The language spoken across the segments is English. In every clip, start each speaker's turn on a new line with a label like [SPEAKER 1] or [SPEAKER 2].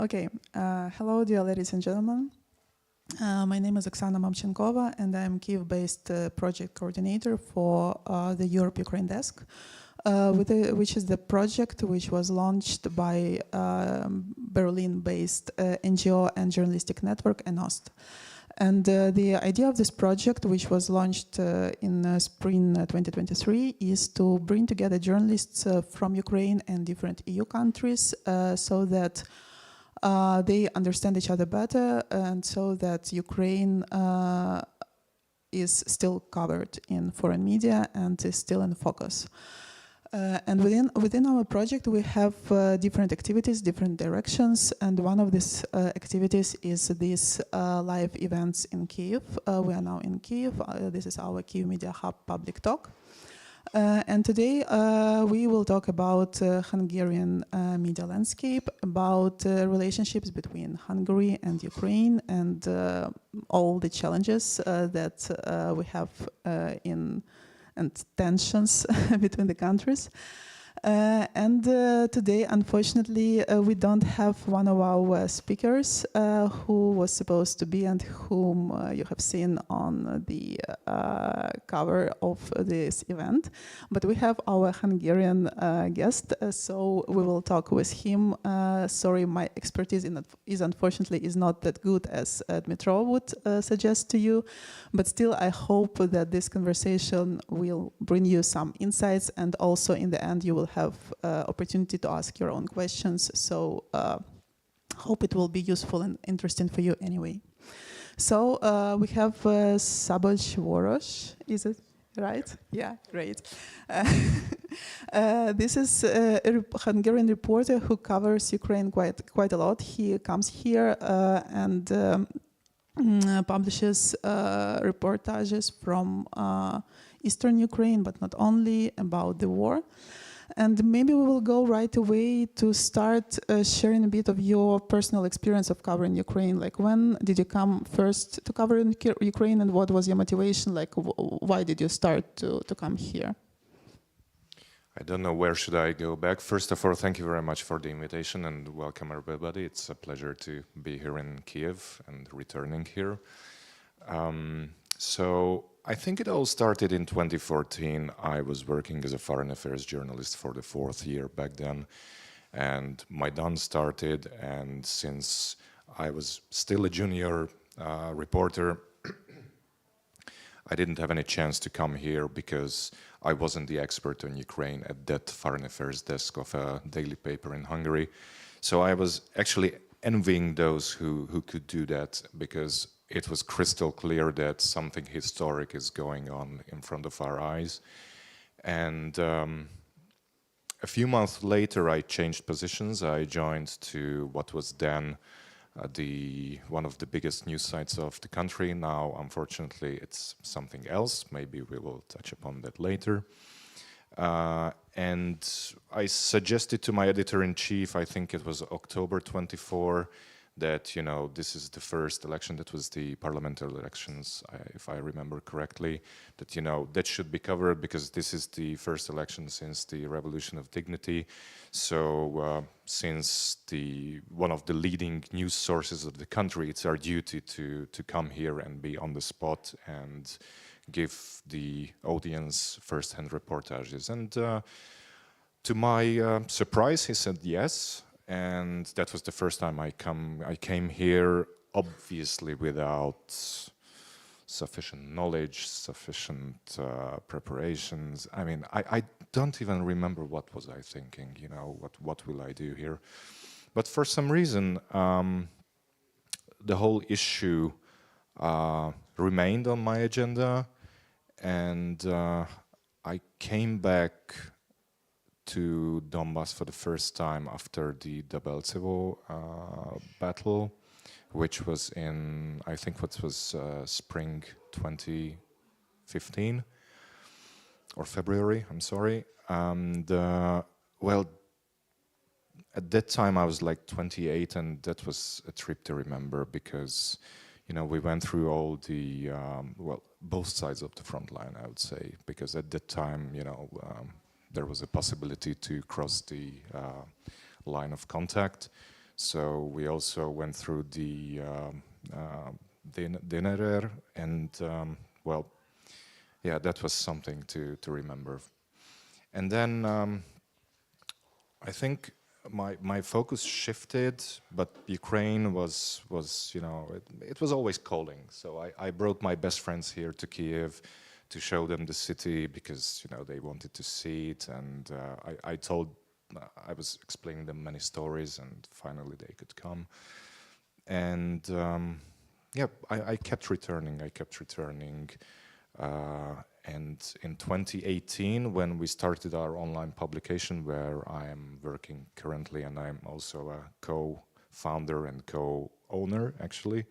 [SPEAKER 1] Okay, hello dear ladies and gentlemen. My name is Oksana Mamchenkova and I'm Kyiv-based project coordinator for the Europe-Ukraine desk, which is the project which was launched by Berlin-based NGO and journalistic network n-ost. And the idea of this project, which was launched in spring 2023, is to bring together journalists from Ukraine and different EU countries so that they understand each other better and so that Ukraine is still covered in foreign media and is still in focus. And within our project, we have different activities, different directions, and one of these activities is these live events in Kyiv. We are now in Kyiv. This is our Kyiv Media Hub public talk. And today we will talk about Hungarian media landscape, about relationships between Hungary and Ukraine, and all the challenges that we have and tensions between the countries. And today, unfortunately, we don't have one of our speakers who was supposed to be and whom you have seen on the cover of this event. But we have our Hungarian guest, so we will talk with him. Sorry, my expertise unfortunately not that good as Dmytro would suggest to you, but still I hope that this conversation will bring you some insights, and also in the end you will have opportunity to ask your own questions. So hope it will be useful and interesting for you anyway. So we have Szabolcs Vörös, is it right? Yeah, great. This is a Hungarian reporter who covers Ukraine quite a lot. He comes here and publishes reportages from Eastern Ukraine, but not only, about the war. And maybe we will go right away to start sharing a bit of your personal experience of covering Ukraine. Like, when did you come first to cover Ukraine, and what was your motivation? Like, why did you start to come here?
[SPEAKER 2] I don't know where should I go back. First of all, thank you very much for the invitation and welcome everybody. It's a pleasure to be here in Kyiv and returning here. So I think it all started in 2014. I was working as a foreign affairs journalist for the 4th year back then, and Maidan started, and since I was still a junior reporter, I didn't have any chance to come here because I wasn't the expert on Ukraine at that foreign affairs desk of a daily paper in Hungary. So I was actually envying those who could do that, because it was crystal clear that something historic is going on in front of our eyes. And a few months later, I changed positions. I joined to what was then one of the biggest news sites of the country. Now, unfortunately, it's something else. Maybe we will touch upon that later. And I suggested to my editor-in-chief, I think it was October 24, that, you know, this is the first election, that was the parliamentary elections, if I remember correctly, that, you know, that should be covered because this is the first election since the Revolution of Dignity. So since one of the leading news sources of the country, it's our duty to come here and be on the spot and give the audience first-hand reportages. And to my surprise, he said yes. And that was the first time I came here, obviously without sufficient knowledge, sufficient preparations. I mean, I don't even remember what was I thinking, you know, what will I do here? But for some reason, the whole issue remained on my agenda, and I came back to Donbass for the first time after the Debeltsevo battle, which was in, I think what was spring 2015, or February, I'm sorry. And well, at that time I was like 28, and that was a trip to remember, because, you know, we went through all the, well, both sides of the front line, I would say, because at that time, you know, there was a possibility to cross the line of contact. So we also went through the Dmytro, and well, yeah, that was something to remember. And then I think my focus shifted, but Ukraine was you know, it was always calling. So I brought my best friends here to Kyiv to show them the city, because you know, they wanted to see it, and I was explaining them many stories, and finally they could come. And yeah, I kept returning. And in 2018, when we started our online publication, where I am working currently, and I'm also a co-founder and co-owner, actually,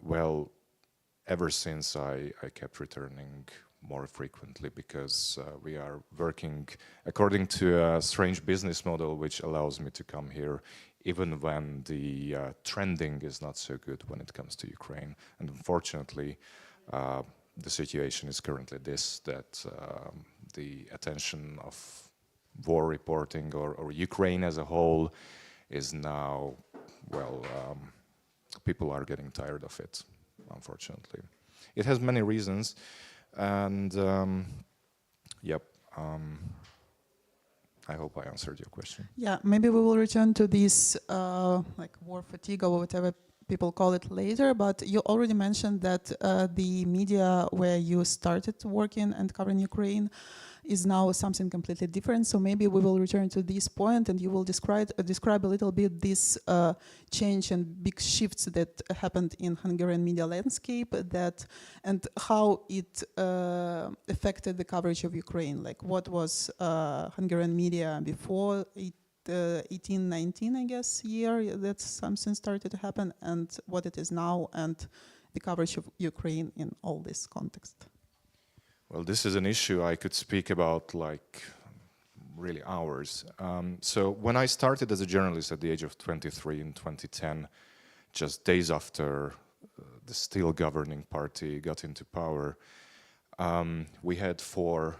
[SPEAKER 2] well, ever since I kept returning more frequently, because we are working according to a strange business model which allows me to come here even when the trending is not so good when it comes to Ukraine. And unfortunately, the situation is currently this, that the attention of war reporting or Ukraine as a whole is now, well, people are getting tired of it, unfortunately. It has many reasons, and yep, I hope I answered your question.
[SPEAKER 1] Yeah, maybe we will return to this like war fatigue or whatever people call it later, but you already mentioned that the media where you started working and covering Ukraine is now something completely different. So maybe we will return to this point, and you will describe a little bit this change and big shifts that happened in Hungarian media landscape, and how it affected the coverage of Ukraine. Like, what was Hungarian media before 18-19, I guess, year that something started to happen, and what it is now, and the coverage of Ukraine in all this context.
[SPEAKER 2] Well, this is an issue I could speak about like really hours. So when I started as a journalist at the age of 23 in 2010, just days after the still governing party got into power, we had 4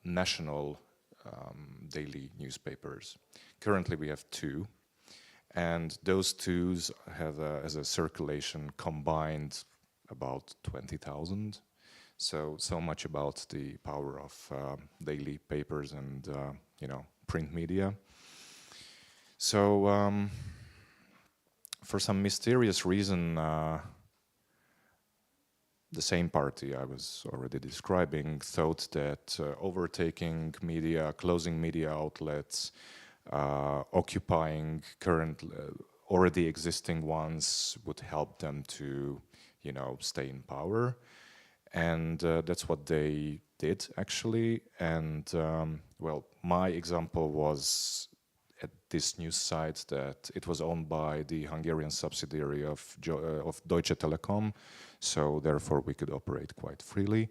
[SPEAKER 2] national daily newspapers. Currently we have 2, and those 2 have as a circulation combined about 20,000. So much about the power of daily papers and you know, print media. So for some mysterious reason, the same party I was already describing thought that overtaking media, closing media outlets, occupying current already existing ones would help them to, you know, stay in power. And that's what they did, actually. And well, my example was at this news site that it was owned by the Hungarian subsidiary of Deutsche Telekom, so therefore we could operate quite freely.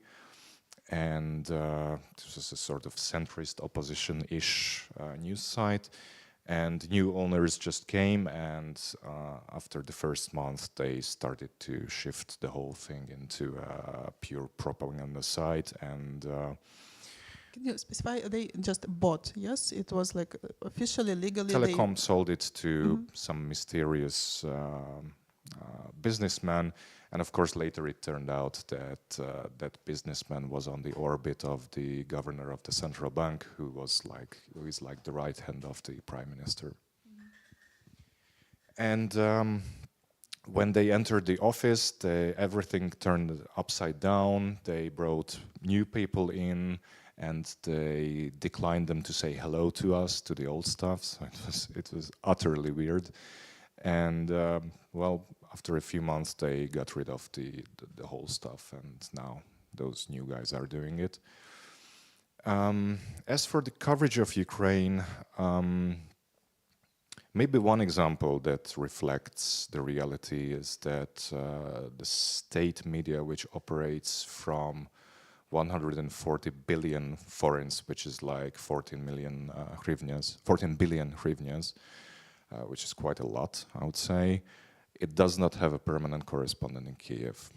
[SPEAKER 2] And this was a sort of centrist opposition-ish news site. And new owners just came, and after the first month, they started to shift the whole thing into a pure propaganda site. And
[SPEAKER 1] can you specify? They just bought? Yes, it was like officially, legally.
[SPEAKER 2] Telecom sold it to some mysterious businessman, and of course later it turned out that that businessman was on the orbit of the governor of the central bank, who is like the right hand of the prime minister. And when they entered the office, everything turned upside down. They brought new people in, and they declined them to say hello to us, to the old staff. So it was utterly weird. And well, after a few months, they got rid of the whole stuff, and now those new guys are doing it. As for the coverage of Ukraine, maybe one example that reflects the reality is that the state media, which operates from 140 billion forints, which is like 14 billion hryvnias, which is quite a lot, I would say. It does not have a permanent correspondent in Kyiv,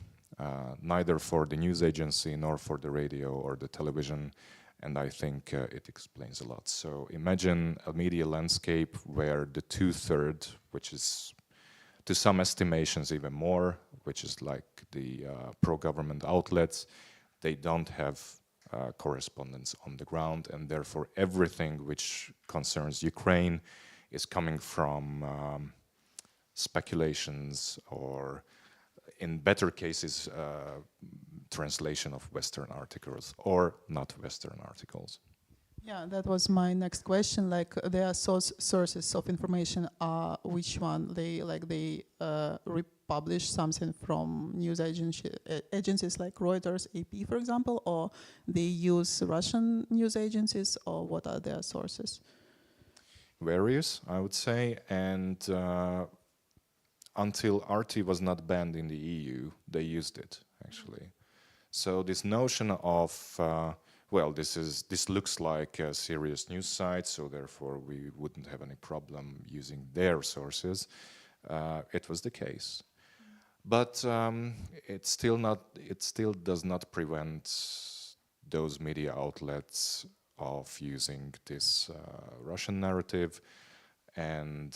[SPEAKER 2] neither for the news agency nor for the radio or the television. and I think it explains a lot. So imagine a media landscape where the 2/3, which is to some estimations even more, which is like the pro-government outlets, they don't have correspondence on the ground, and therefore everything which concerns Ukraine is coming from speculations or, in better cases, translation of Western articles or not Western articles.
[SPEAKER 1] Yeah, that was my next question. Like, there are sources of information. Which one? They republish something from news agencies like Reuters, AP, for example, or they use Russian news agencies, or what are their sources?
[SPEAKER 2] Various, I would say, and until RT was not banned in the EU, they used it actually. So this notion of well, this looks like a serious news site, so therefore we wouldn't have any problem using their sources. It was the case, but it still does not prevent those media outlets of using this Russian narrative. And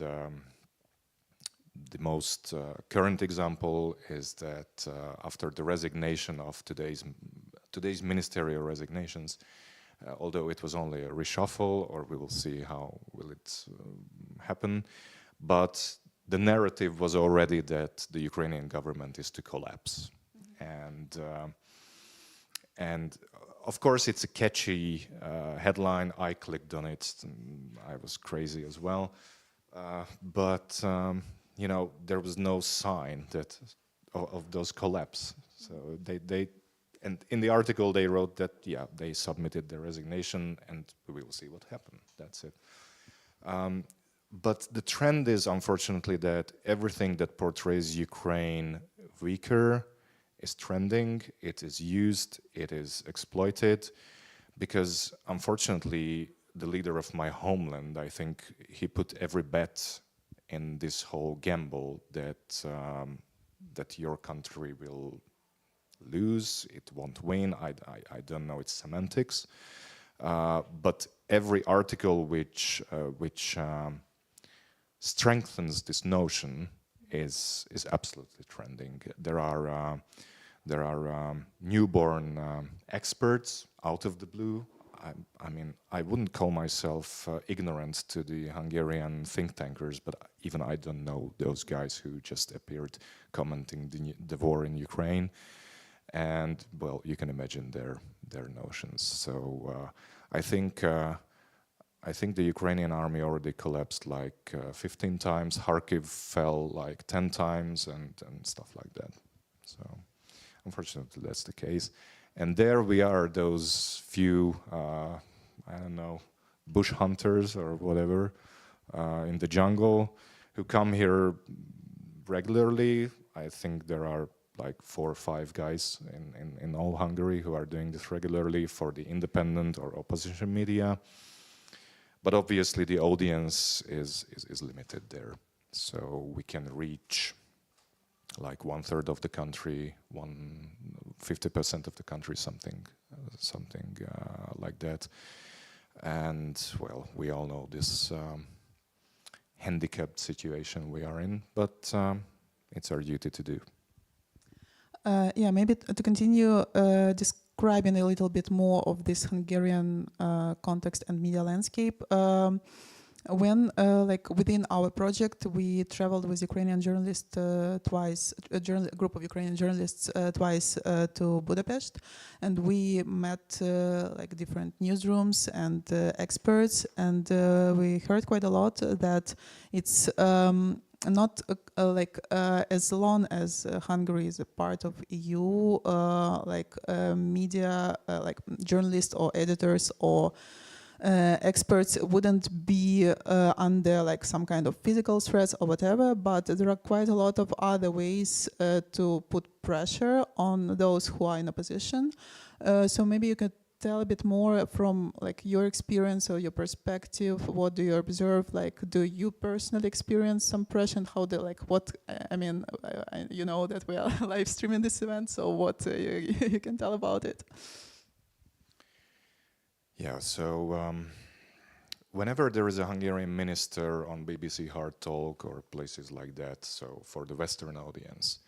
[SPEAKER 2] the most current example is that after the resignation of today's ministerial resignations, although it was only a reshuffle, or we will see how will it happen, but the narrative was already that the Ukrainian government is to collapse. And of course it's a catchy headline. I clicked on it, I was crazy as well, but you know, there was no sign that of those collapse. So and in the article they wrote that, yeah, they submitted their resignation and we will see what happened. That's it. But the trend is, unfortunately, that everything that portrays Ukraine weaker is trending, it is used, it is exploited, because unfortunately the leader of my homeland, I think he put every bet in this whole gamble that that your country will lose, it won't win. I don't know its semantics, but every article which strengthens this notion is absolutely trending. There are newborn experts out of the blue. I mean, I wouldn't call myself ignorant to the Hungarian think tankers, but even I don't know those guys who just appeared commenting the war in Ukraine. And well, you can imagine their notions. So I think the Ukrainian army already collapsed like 15 times. Kharkiv fell like 10 times, and stuff like that. So unfortunately, that's the case. And there we are, those few, I don't know, bush hunters or whatever, in the jungle, who come here regularly. I think there are like 4 or 5 guys in all Hungary who are doing this regularly for the independent or opposition media. But obviously the audience is limited there. So we can reach like 1/3 of the country, 50% of the country, something like that. And well, we all know this handicapped situation we are in, but it's our duty to do.
[SPEAKER 1] Yeah, maybe to continue describing a little bit more of this Hungarian context and media landscape. When, like, within our project, we traveled with Ukrainian journalists twice, a group of Ukrainian journalists twice to Budapest, and we met like different newsrooms and experts, and we heard quite a lot that it's not like as long as Hungary is a part of EU, like media, like journalists or editors or experts wouldn't be under like some kind of physical threats or whatever, but there are quite a lot of other ways to put pressure on those who are in opposition. So maybe you could tell a bit more from like your experience or your perspective. What do you observe? Like, do you personally experience some pressure, and how like what? I mean, you know that we are live streaming this event, so what you can tell about it?
[SPEAKER 2] Yeah, so whenever there is a Hungarian minister on BBC Hard Talk or places like that, so for the Western audience,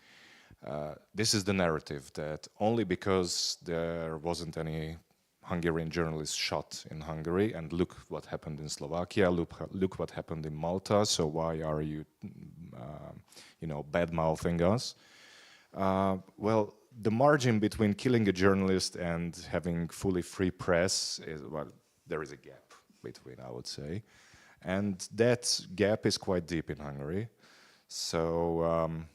[SPEAKER 2] this is the narrative that only because there wasn't any Hungarian journalist shot in Hungary, and look what happened in Slovakia, look what happened in Malta, so why are you, bad-mouthing us? Well, the margin between killing a journalist and having fully free press is, well, there is a gap between, I would say. And that gap is quite deep in Hungary. So,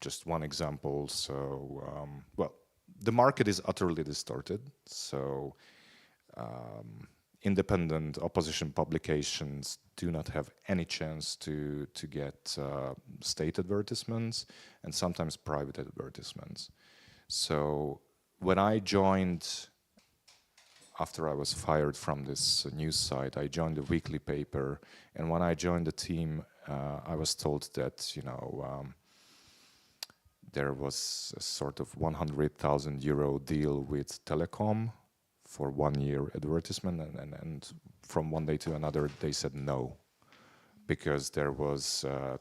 [SPEAKER 2] just one example. So, well, the market is utterly distorted. So, independent opposition publications do not have any chance to get state advertisements and sometimes private advertisements. So when I joined, after I was fired from this news site, I joined a weekly paper, and when I joined the team, I was told that, there was a sort of 100,000 euro deal with Telecom for 1 year advertisement, and from one day to another they said no, because there was a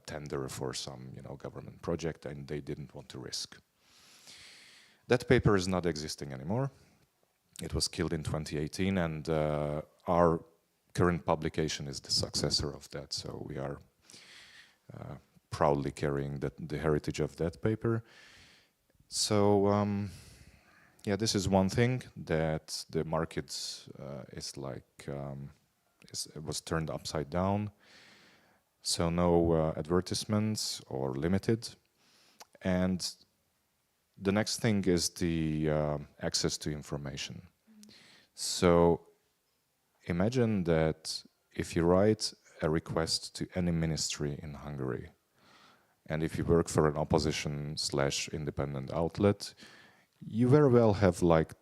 [SPEAKER 2] tender for some government project and they didn't want to risk. That paper is not existing anymore. It was killed in 2018, and our current publication is the successor of that, so we are proudly carrying the heritage of that paper. So yeah, this is one thing, that the market is like it was turned upside down. So no advertisements or limited. And the next thing is the access to information. So imagine that if you write a request to any ministry in Hungary, and if you work for an opposition/independent outlet, you very well have like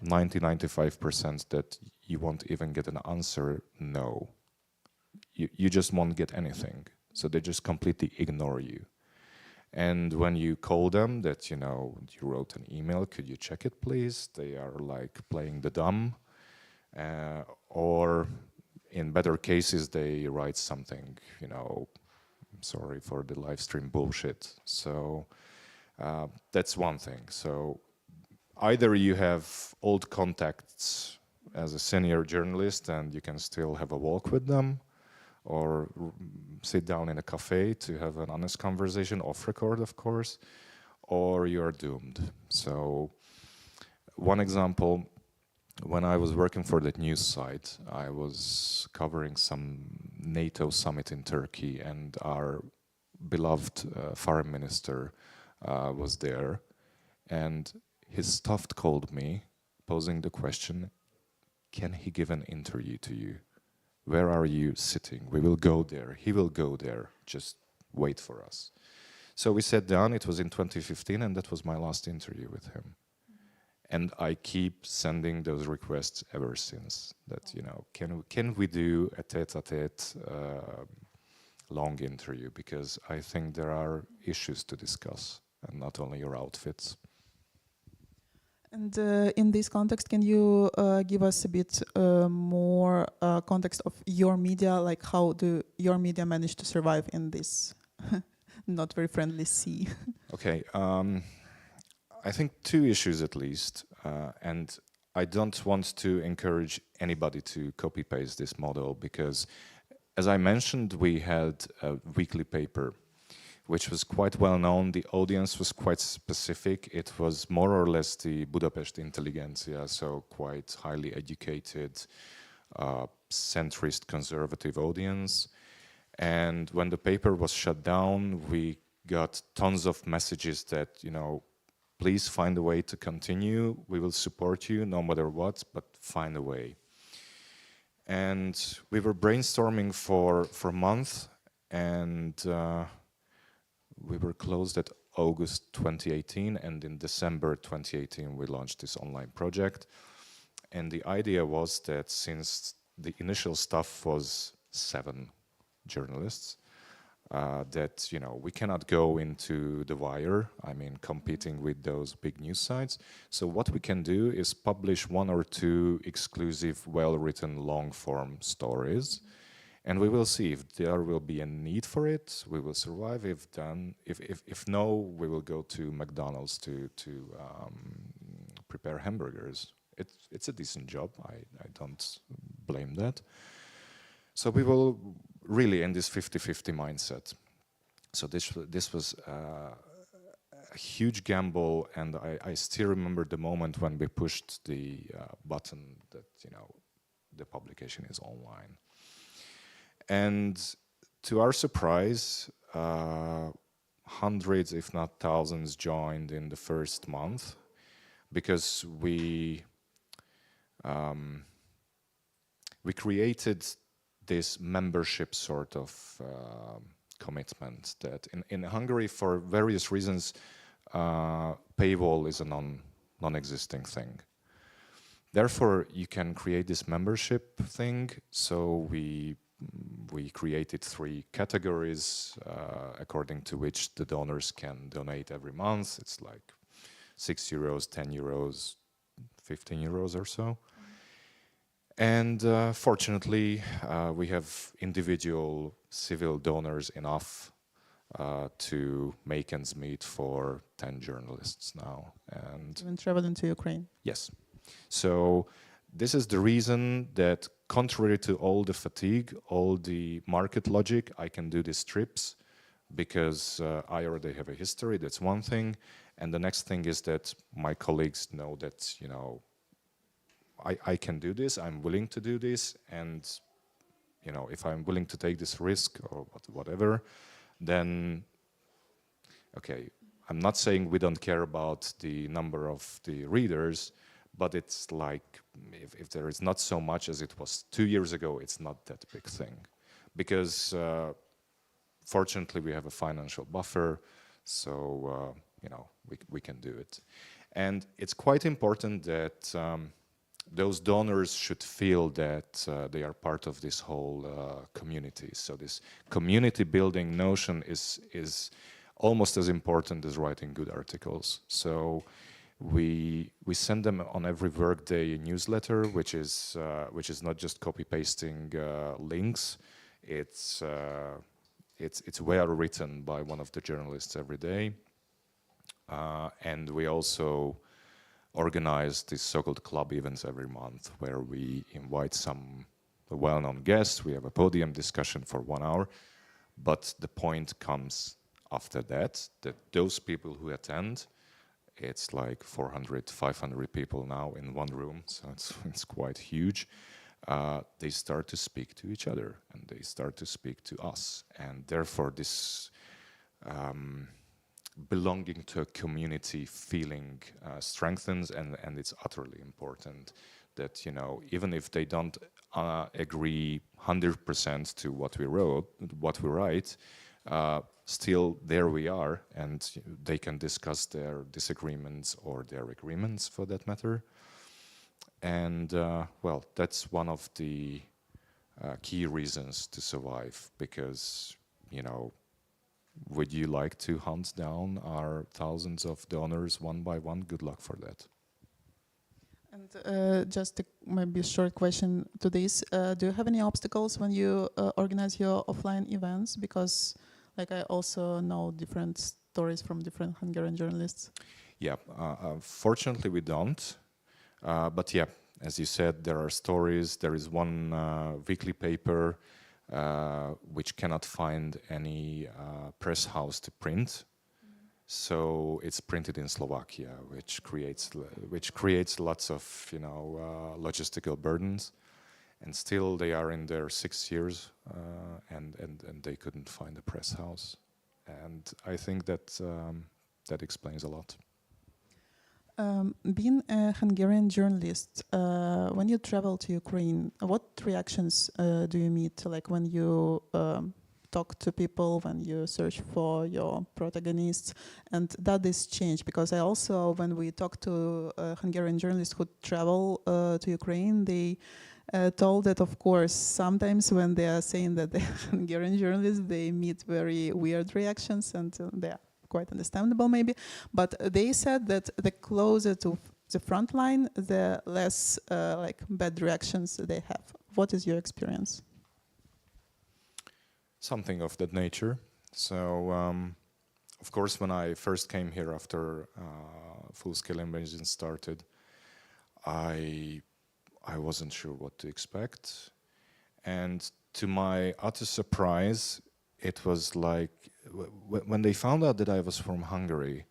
[SPEAKER 2] 90–95% that you won't even get an answer no. You just won't get anything. So they just completely ignore you. And when you call them that, you wrote an email, could you check it please? They are like playing the dumb. Or in better cases, they write something, sorry for the live stream bullshit. So that's one thing. So either you have old contacts as a senior journalist and you can still have a walk with them, or sit down in a cafe to have an honest conversation, off record, of course, or you're doomed. So one example, when I was working for that news site, I was covering some NATO summit in Turkey, and our beloved foreign minister was there, and his staff called me, posing the question, can he give an interview to you? Where are you sitting? We will go there. He will go there. Just wait for us. So we sat down. It was in 2015, and that was my last interview with him. And I keep sending those requests ever since. That can we do a tete-a-tete long interview? Because I think there are issues to discuss, and not only your outfits.
[SPEAKER 1] And in this context, can you give us a bit more context of your media? Like, how do your media manage to survive in this not very friendly sea?
[SPEAKER 2] Okay, I think two issues at least, and I don't want to encourage anybody to copy-paste this model, because, as I mentioned, we had a weekly paper which was quite well known. The audience was quite specific. It was more or less the Budapest intelligentsia, so quite highly educated, centrist, conservative audience. And when the paper was shut down, we got tons of messages that, please find a way to continue. We will support you no matter what, but find a way. And we were brainstorming for a month, and we were closed at August 2018, and in December 2018 we launched this online project. And the idea was that since the initial staff was 7 journalists, that, you know, we cannot go into the wire, I mean, competing with those big news sites. So what we can do is publish 1 or 2 exclusive, well-written, long-form stories. And we will see if there will be a need for it. We will survive. If no, we will go to McDonald's to prepare hamburgers. It's a decent job. I don't blame that. So we will really in this 50-50 mindset. So this was a huge gamble, and I still remember the moment when we pushed the button that, you know, the publication is online. And to our surprise, hundreds, if not thousands, joined in the first month, because we created this membership sort of commitment that in Hungary, for various reasons, paywall is a non-existing thing. Therefore, you can create this membership thing. So we created 3 categories according to which the donors can donate every month. It's like €6, €10, €15 or so. And fortunately, we have individual civil donors enough to make ends meet for 10 journalists now. And
[SPEAKER 1] even traveling to Ukraine.
[SPEAKER 2] Yes. So this is the reason that, contrary to all the fatigue, all the market logic, I can do these trips because I already have a history. That's one thing. And the next thing is that my colleagues know that, you know, I can do this, I'm willing to do this, and, you know, if I'm willing to take this risk or whatever, then, okay, I'm not saying we don't care about the number of the readers, but it's like, if there is not so much as it was 2 years ago, it's not that big thing. Because fortunately we have a financial buffer, so, you know, we can do it. And it's quite important that those donors should feel that they are part of this whole community. So this community building notion is almost as important as writing good articles. So we send them on every workday newsletter, which is not just copy pasting links. It's well written by one of the journalists every day, and we also organize these so-called club events every month, where we invite some well-known guests. We have a podium discussion for 1 hour, but the point comes after that those people who attend, it's like 400, 500 people now in one room, so it's quite huge. They start to speak to each other, and they start to speak to us, and therefore this belonging to a community feeling strengthens, and it's utterly important that, you know, even if they don't agree 100% to what we write, still there we are, and they can discuss their disagreements or their agreements, for that matter. And well, that's one of the key reasons to survive, because, you know, would you like to hunt down our thousands of donors one by one? Good luck for that.
[SPEAKER 1] And just maybe a short question to this. Do you have any obstacles when you organize your offline events? Because, like, I also know different stories from different Hungarian journalists.
[SPEAKER 2] Yeah, fortunately we don't. But yeah, as you said, there are stories. There is one weekly paper which cannot find any press house to print. So it's printed in Slovakia, which creates lots of, you know, logistical burdens. And still they are in their 6 years, and they couldn't find a press house. And I think that that explains a lot.
[SPEAKER 1] Being a Hungarian journalist, when you travel to Ukraine, what reactions do you meet? Like when you talk to people, when you search for your protagonists, and does this change? Because I also, when we talk to Hungarian journalists who travel to Ukraine, they told that, of course, sometimes when they are saying that they're Hungarian journalists, they meet very weird reactions, and they are quite understandable maybe. But they said that the closer to the front line, the less like bad reactions they have. What is your experience?
[SPEAKER 2] Something of that nature. So, of course, when I first came here after full-scale invasion started, I wasn't sure what to expect. And to my utter surprise, it was like, when they found out that I was from Hungary,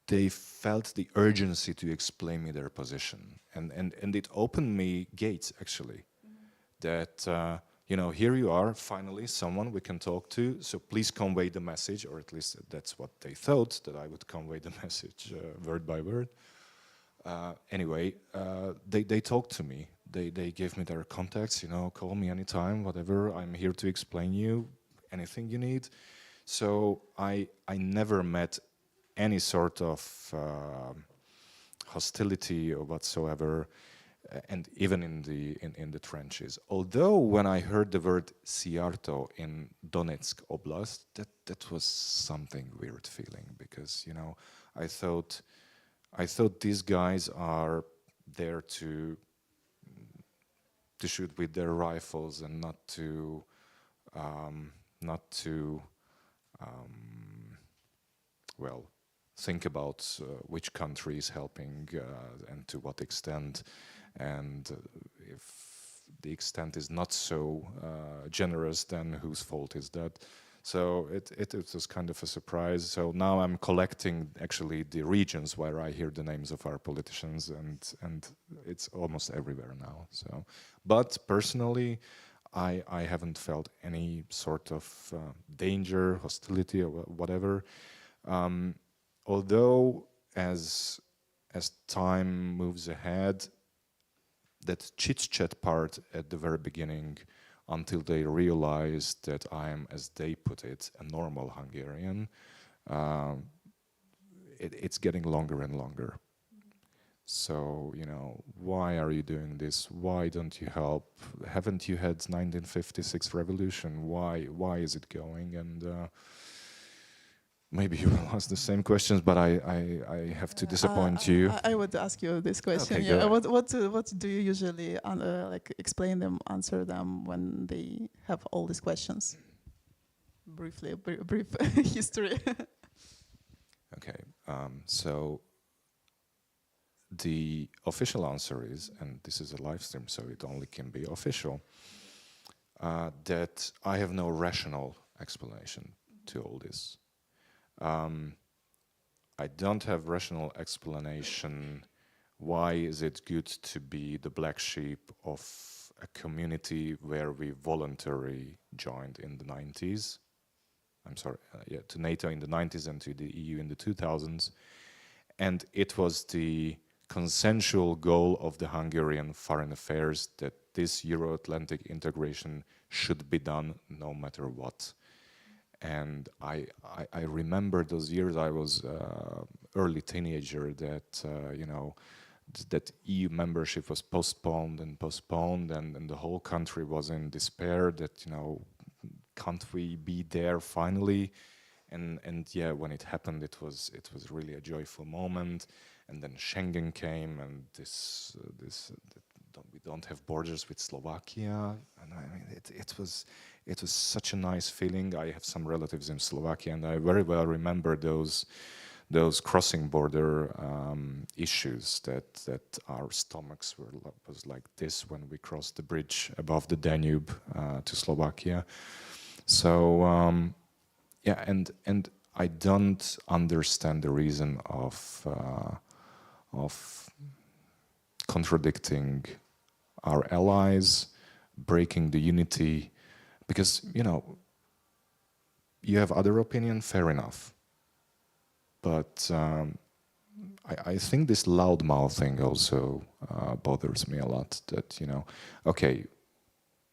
[SPEAKER 2] they felt the urgency to explain me their position. And it opened me gates, actually, that, you know, here you are, finally, someone we can talk to, so please convey the message, or at least that's what they thought, that I would convey the message word by word. Anyway, they talked to me. They gave me their contacts, you know, call me anytime, whatever, I'm here to explain you anything you need. So I never met any sort of hostility or whatsoever, and even in the trenches. Although when I heard the word Siarto in Donetsk Oblast, that was something weird feeling, because, you know, I thought these guys are there to shoot with their rifles and not to well, think about which country is helping and to what extent, and if the extent is not so generous, then whose fault is that? So it was kind of a surprise. So now I'm collecting actually the regions where I hear the names of our politicians, and it's almost everywhere now. So, but personally, I haven't felt any sort of danger, hostility, or whatever. Although as time moves ahead, that chit-chat part at the very beginning, until they realize that I am, as they put it, a normal Hungarian, it's getting longer and longer. So, you know, why are you doing this? Why don't you help? Haven't you had 1956 revolution? Why is it going? And maybe you will ask the same questions, but I have to disappoint you.
[SPEAKER 1] I would ask you this question.
[SPEAKER 2] Okay,
[SPEAKER 1] Yeah. What do you usually like explain them, answer them when they have all these questions? Briefly, brief history.
[SPEAKER 2] Okay, so the official answer is, and this is a live stream, so it only can be official, that I have no rational explanation to all this. I don't have rational explanation why is it good to be the black sheep of a community where we voluntarily joined in the 90s. I'm sorry, to NATO in the 90s and to the EU in the 2000s. And it was the consensual goal of the Hungarian Foreign Affairs that this Euro-Atlantic integration should be done no matter what. And I remember those years. I was early teenager that you know, that EU membership was postponed and postponed, and the whole country was in despair that, you know, can't we be there finally? And yeah, when it happened, it was really a joyful moment. And then Schengen came, and we don't have borders with Slovakia, and I mean it was such a nice feeling. I have some relatives in Slovakia, and I very well remember those crossing border issues that our stomachs was like this when we crossed the bridge above the Danube to Slovakia. So yeah, and I don't understand the reason of contradicting our allies, breaking the unity, because, you know, you have other opinion, fair enough. But I think this loudmouth thing also bothers me a lot, that, you know, okay,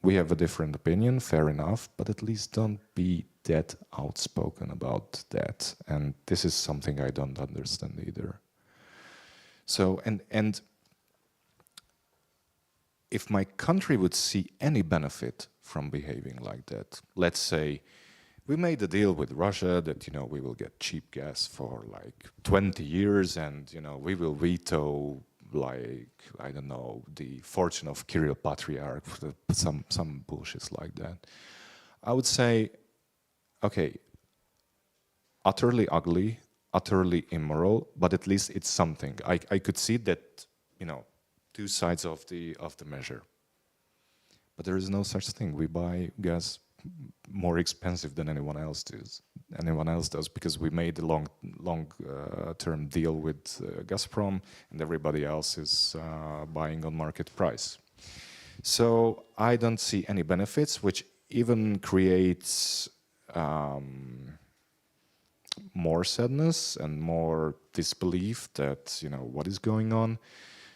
[SPEAKER 2] we have a different opinion, fair enough, but at least don't be that outspoken about that. And this is something I don't understand either. So, and if my country would see any benefit from behaving like that, let's say we made a deal with Russia that, you know, we will get cheap gas for like 20 years and, you know, we will veto like, I don't know, the fortune of Kirill Patriarch, some bullshit like that. I would say, okay, utterly ugly, utterly immoral, but at least it's something. I could see that, you know, two sides of the measure. But there is no such thing. We buy gas more expensive than anyone else does. Because we made a long-term deal with Gazprom, and everybody else is buying on market price. So I don't see any benefits, which even creates more sadness and more disbelief that, you know, what is going on.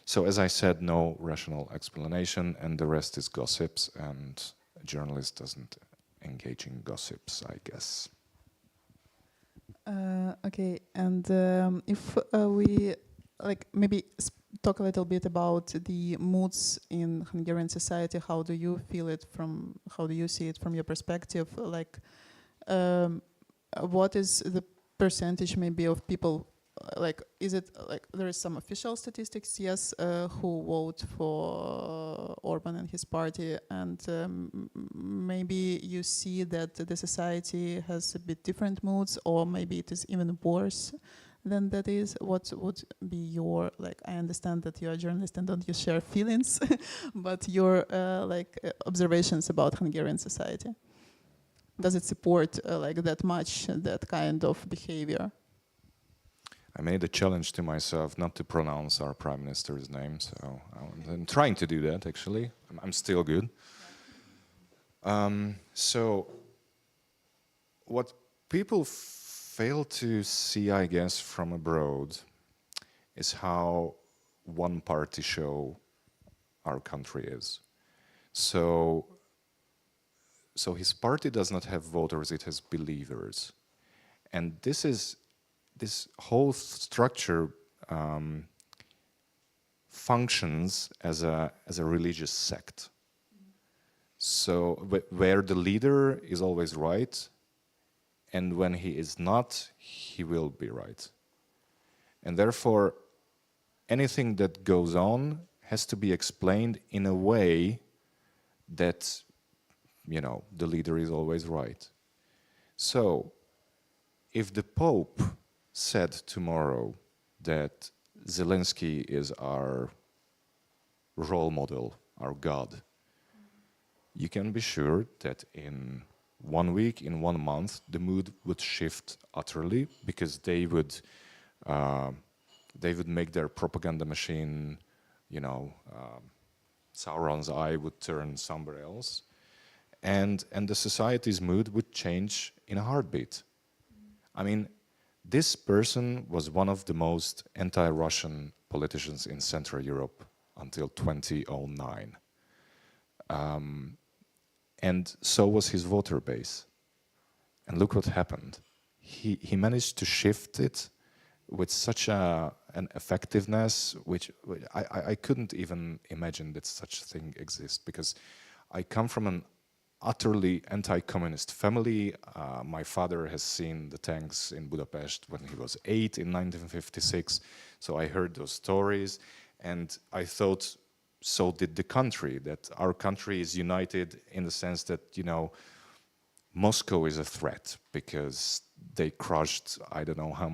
[SPEAKER 2] So as I said, no rational explanation, and the rest is gossips, and a journalist doesn't engage in gossips, I guess.
[SPEAKER 1] Okay, and if we like maybe talk a little bit about the moods in Hungarian society, how do you feel it from? How do you see it from your perspective? Like, what is the percentage maybe of people? Like, is it like there is some official statistics, yes, who vote for Orban and his party, and maybe you see that the society has a bit different moods, or maybe it is even worse than that is? What would be your, like, I understand that you're a journalist and don't you share feelings, but your observations about Hungarian society? Does it support like that much that kind of behavior?
[SPEAKER 2] I made a challenge to myself not to pronounce our Prime Minister's name, so I'm trying to do that, actually. I'm still good. So what people fail to see, I guess, from abroad is how one-party show our country is. So his party does not have voters, it has believers. And this whole structure functions as a religious sect. So where the leader is always right, and when he is not, he will be right. And therefore, anything that goes on has to be explained in a way that, you know, the leader is always right. So if the Pope said tomorrow that Zelensky is our role model, our God, you can be sure that in 1 week, in 1 month, the mood would shift utterly, because they would make their propaganda machine, you know, Sauron's eye would turn somewhere else, and the society's mood would change in a heartbeat. I mean, this person was one of the most anti-Russian politicians in Central Europe until 2009. And so was his voter base. And look what happened. He managed to shift it with such an effectiveness, which I couldn't even imagine that such a thing exists, because I come from an utterly anti-communist family. My father has seen the tanks in Budapest when he was 8 in 1956, so I heard those stories, and I thought, so did the country, that our country is united in the sense that, you know, Moscow is a threat because they crushed, I don't know how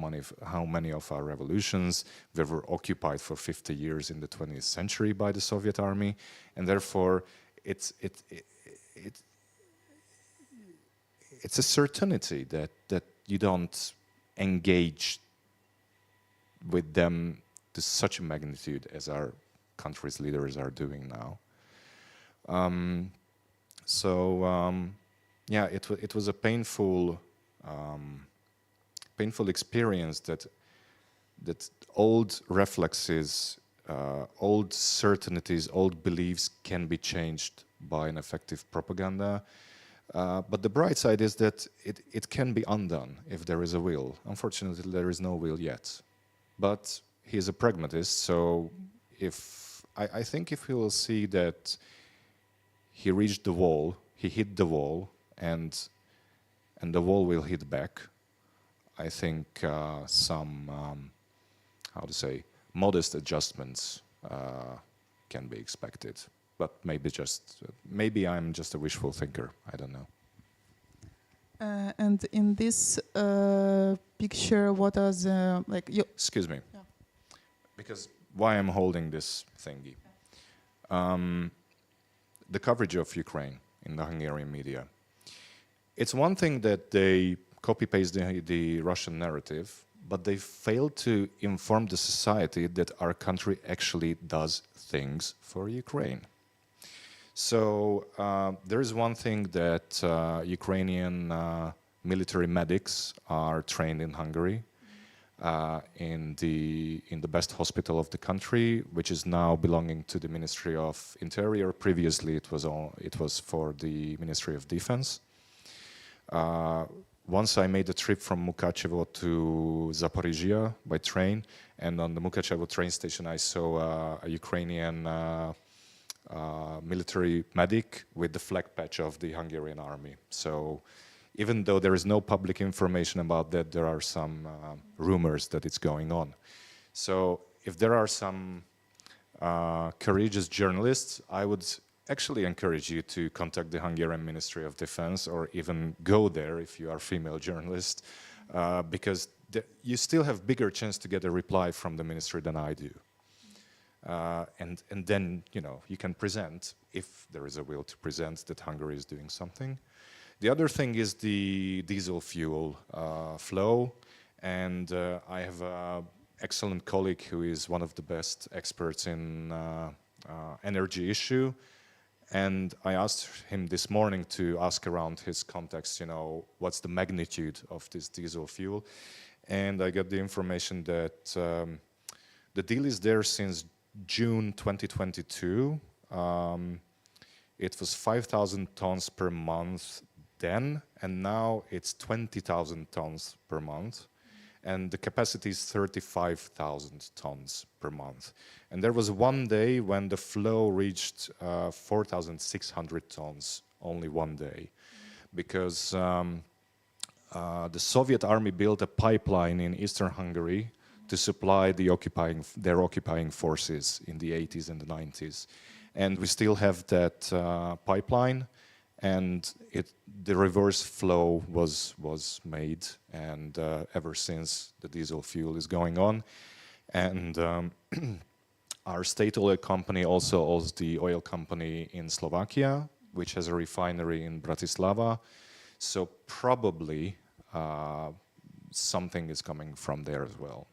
[SPEAKER 2] many of our revolutions. We were occupied for 50 years in the 20th century by the Soviet army, and therefore it's a certainty that you don't engage with them to such a magnitude as our country's leaders are doing now. Yeah, it was a painful experience that old reflexes, old certainties, old beliefs can be changed by an effective propaganda. But the bright side is that it can be undone if there is a will. Unfortunately, there is no will yet. But he is a pragmatist, so if I think if he will see that he reached the wall, he hit the wall, and the wall will hit back, I think some, how to say, modest adjustments can be expected. But maybe I'm just a wishful thinker, I don't know.
[SPEAKER 1] And in this picture, what are the, like, you...
[SPEAKER 2] Excuse me. Yeah. Because why I'm holding this thingy. The coverage of Ukraine in the Hungarian media. It's one thing that they copy-paste the Russian narrative, but they fail to inform the society that our country actually does things for Ukraine. So there is one thing that Ukrainian military medics are trained in Hungary, in the best hospital of the country, which is now belonging to the Ministry of Interior. Previously, it was for the Ministry of Defense. Once I made a trip from Mukachevo to Zaporizhia by train, and on the Mukachevo train station, I saw a Ukrainian military medic with the flag patch of the Hungarian army. So even though there is no public information about that, there are some rumors that it's going on. So if there are some courageous journalists, I would actually encourage you to contact the Hungarian Ministry of Defense, or even go there if you are a female journalist, because you still have bigger chance to get a reply from the ministry than I do. And then, you know, you can present, if there is a will to present, that Hungary is doing something. The other thing is the diesel fuel flow, and I have an excellent colleague who is one of the best experts in energy issue, and I asked him this morning to ask around his contacts, you know, what's the magnitude of this diesel fuel, and I got the information that the deal is there since June 2022. It was 5,000 tons per month then, and now it's 20,000 tons per month, and the capacity is 35,000 tons per month. And there was one day when the flow reached 4,600 tons, only one day, because the Soviet army built a pipeline in eastern Hungary to supply their occupying forces in the 80s and the 90s. And we still have that pipeline, and the reverse flow was made, and ever since the diesel fuel is going on. And our state oil company also owns the oil company in Slovakia, which has a refinery in Bratislava. So probably something is coming from there as well.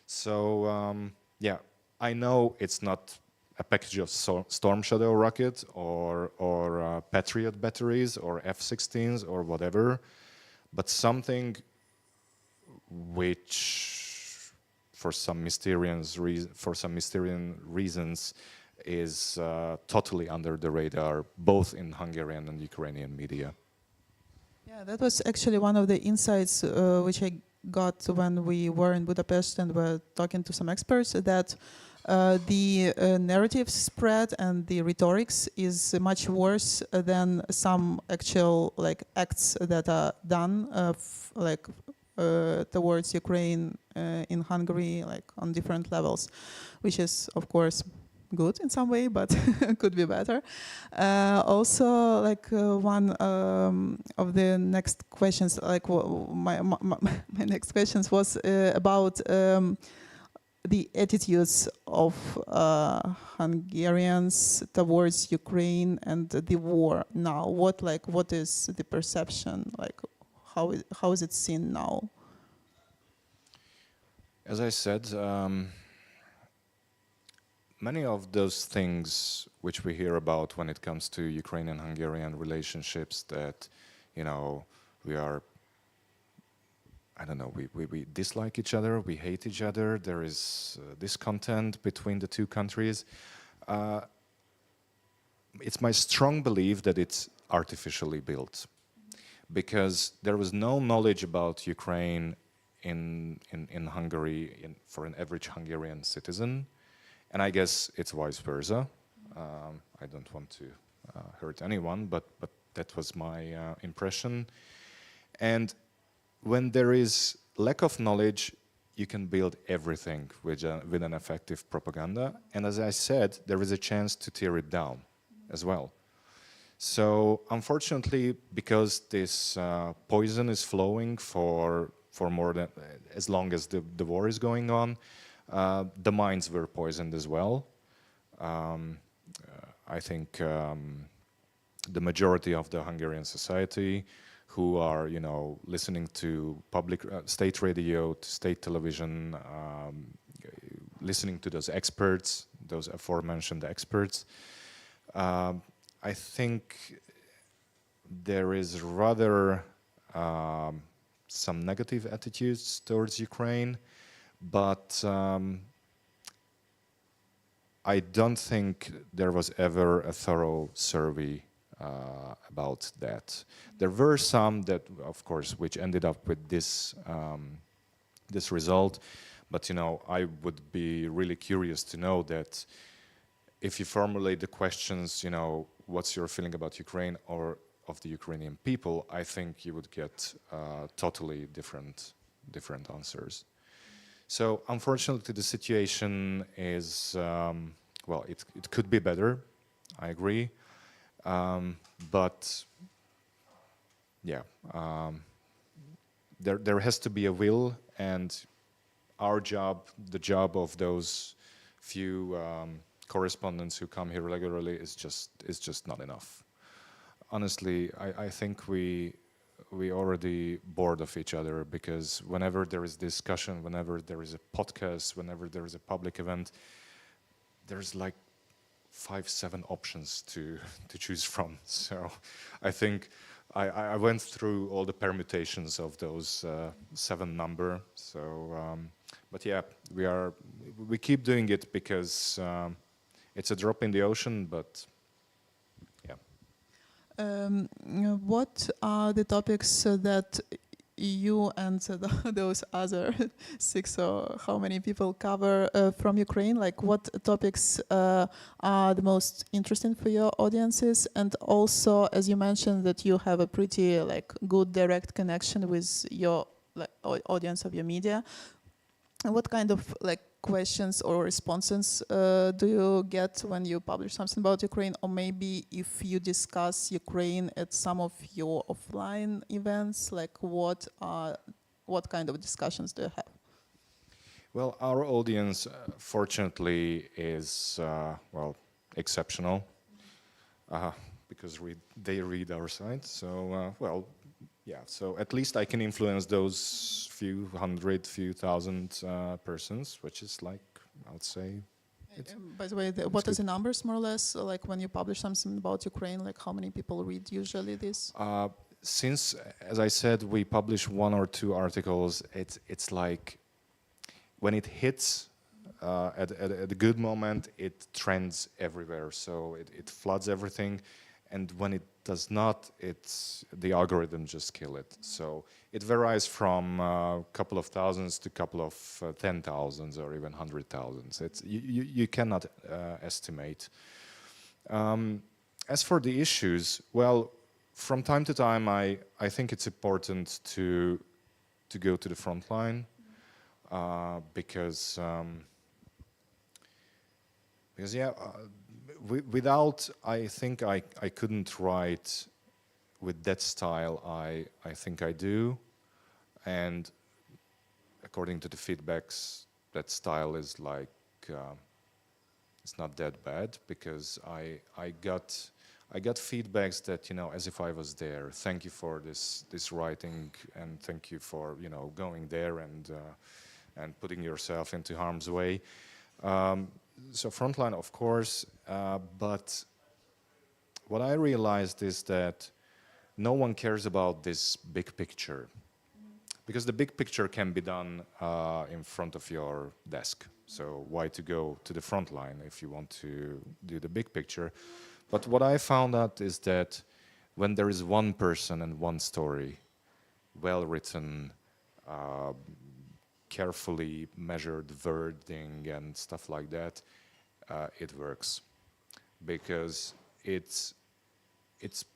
[SPEAKER 2] So yeah, I know it's not a package of Storm Shadow rocket or Patriot batteries or F-16s or whatever, but something which, for some mysterious reasons, is totally under the radar, both in Hungarian and Ukrainian media.
[SPEAKER 1] Yeah, that was actually one of the insights which I got when we were in Budapest and were talking to some experts, that the narrative spread and the rhetorics is much worse than some actual acts that are done towards Ukraine in Hungary, on different levels, which is of course good in some way, but could be better. Also, one of the next questions, my next questions was about the attitudes of Hungarians towards Ukraine and the war now. What is the perception? How is it seen now?
[SPEAKER 2] As I said, many of those things which we hear about when it comes to Ukrainian-Hungarian relationships, that, you know, we are, I don't know, we dislike each other, we hate each other, there is discontent between the two countries. It's my strong belief that it's artificially built, because there was no knowledge about Ukraine in Hungary for an average Hungarian citizen. And I guess it's vice versa. I don't want to hurt anyone, but that was my impression. And when there is lack of knowledge, you can build everything with an effective propaganda. And as I said, there is a chance to tear it down as well. So unfortunately, because this poison is flowing for more than as long as the war is going on, the minds were poisoned as well. I think the majority of the Hungarian society who are, listening to public state radio, to state television, listening to those experts, those aforementioned experts, I think there is rather some negative attitudes towards Ukraine, but I don't think there was ever a thorough survey about that. There were some that, of course, which ended up with this this result, but I would be really curious to know that if you formulate the questions, what's your feeling about Ukraine or of the Ukrainian people, I think you would get totally different answers. So unfortunately, the situation is, well, it could be better, I agree. But yeah, there has to be a will, and our job, the job of those few correspondents who come here regularly is just not enough. Honestly, I think we already bored of each other, because whenever there is discussion, whenever there is a podcast, whenever there is a public event, there's like 5-7 options to choose from. So I think I went through all the permutations of those 7 number. So but yeah, we keep doing it because it's a drop in the ocean, but yeah.
[SPEAKER 1] What are the topics that you and those other 6 or how many people cover from Ukraine? Like, what topics are the most interesting for your audiences? And also, as you mentioned, that you have a pretty good direct connection with your audience of your media. And what kind of questions or responses do you get when you publish something about Ukraine, or maybe if you discuss Ukraine at some of your offline events, what kind of discussions do you have?
[SPEAKER 2] Well, our audience, fortunately, is well, exceptional, because they read our site. So well, yeah. So at least I can influence those few hundred, few thousand persons, which is I would say.
[SPEAKER 1] By the way, what are the numbers more or less? When you publish something about Ukraine, how many people read usually this?
[SPEAKER 2] Since, as I said, we publish 1 or 2 articles, it's like when it hits at a good moment, it trends everywhere. So it floods everything. And when it does not, the algorithm just kill it. So it varies from a couple of thousands to a couple of 10,000s or even 100,000s. You cannot estimate. As for the issues, well, from time to time, I think it's important to go to the front line, because yeah. Without, I think I couldn't write with that style I think I do, and according to the feedbacks, that style is it's not that bad, because I got feedbacks that, as if I was there. Thank you for this writing, and thank you for going there and putting yourself into harm's way. So frontline, of course, but what I realized is that no one cares about this big picture, because the big picture can be done in front of your desk. So why to go to the front line if you want to do the big picture? But what I found out is that when there is one person and one story, well written, carefully measured wording and stuff like that, it works, because it's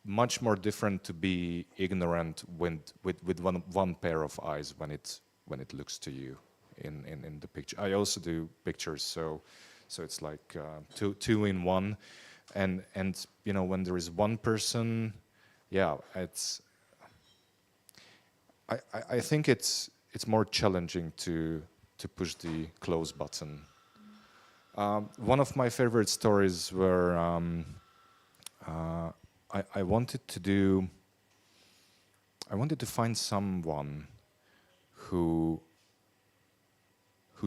[SPEAKER 2] much more different to be ignorant with one pair of eyes when it looks to you in the picture. I also do pictures, so it's like two in one, and you know, when there is one person, yeah, it's. I think it's more challenging to push the close button. One of my favorite stories were I wanted to find someone who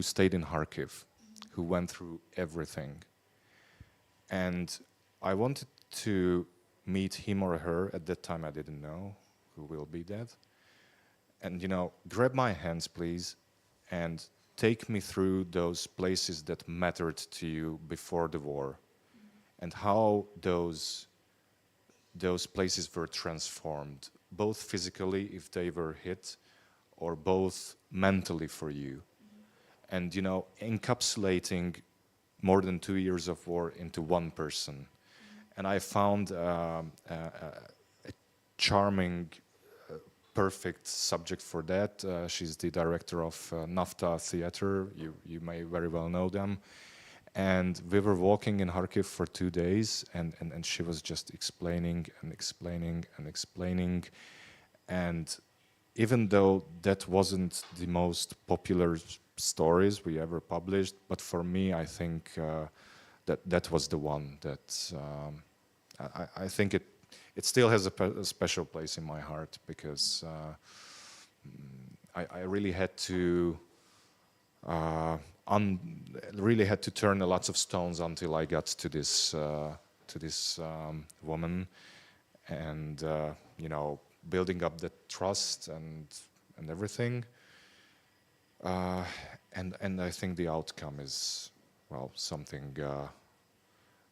[SPEAKER 2] stayed in Kharkiv, who went through everything, and I wanted to meet him or her. At that time I didn't know who will be dead. And, you know, grab my hands, please, and take me through those places that mattered to you before the war, and how those places were transformed, both physically, if they were hit, or both mentally for you. And, you know, encapsulating more than 2 years of war into one person. And I found a charming, perfect subject for that. She's the director of Nafta Theater. You may very well know them. And we were walking in Kharkiv for 2 days, and she was just explaining and explaining and explaining. And even though that wasn't the most popular stories we ever published, but for me, I think that was the one that I think it still has a special place in my heart, because I really had to really had to turn lots of stones until I got to this woman, and you know, building up that trust and everything, and I think the outcome is, well, something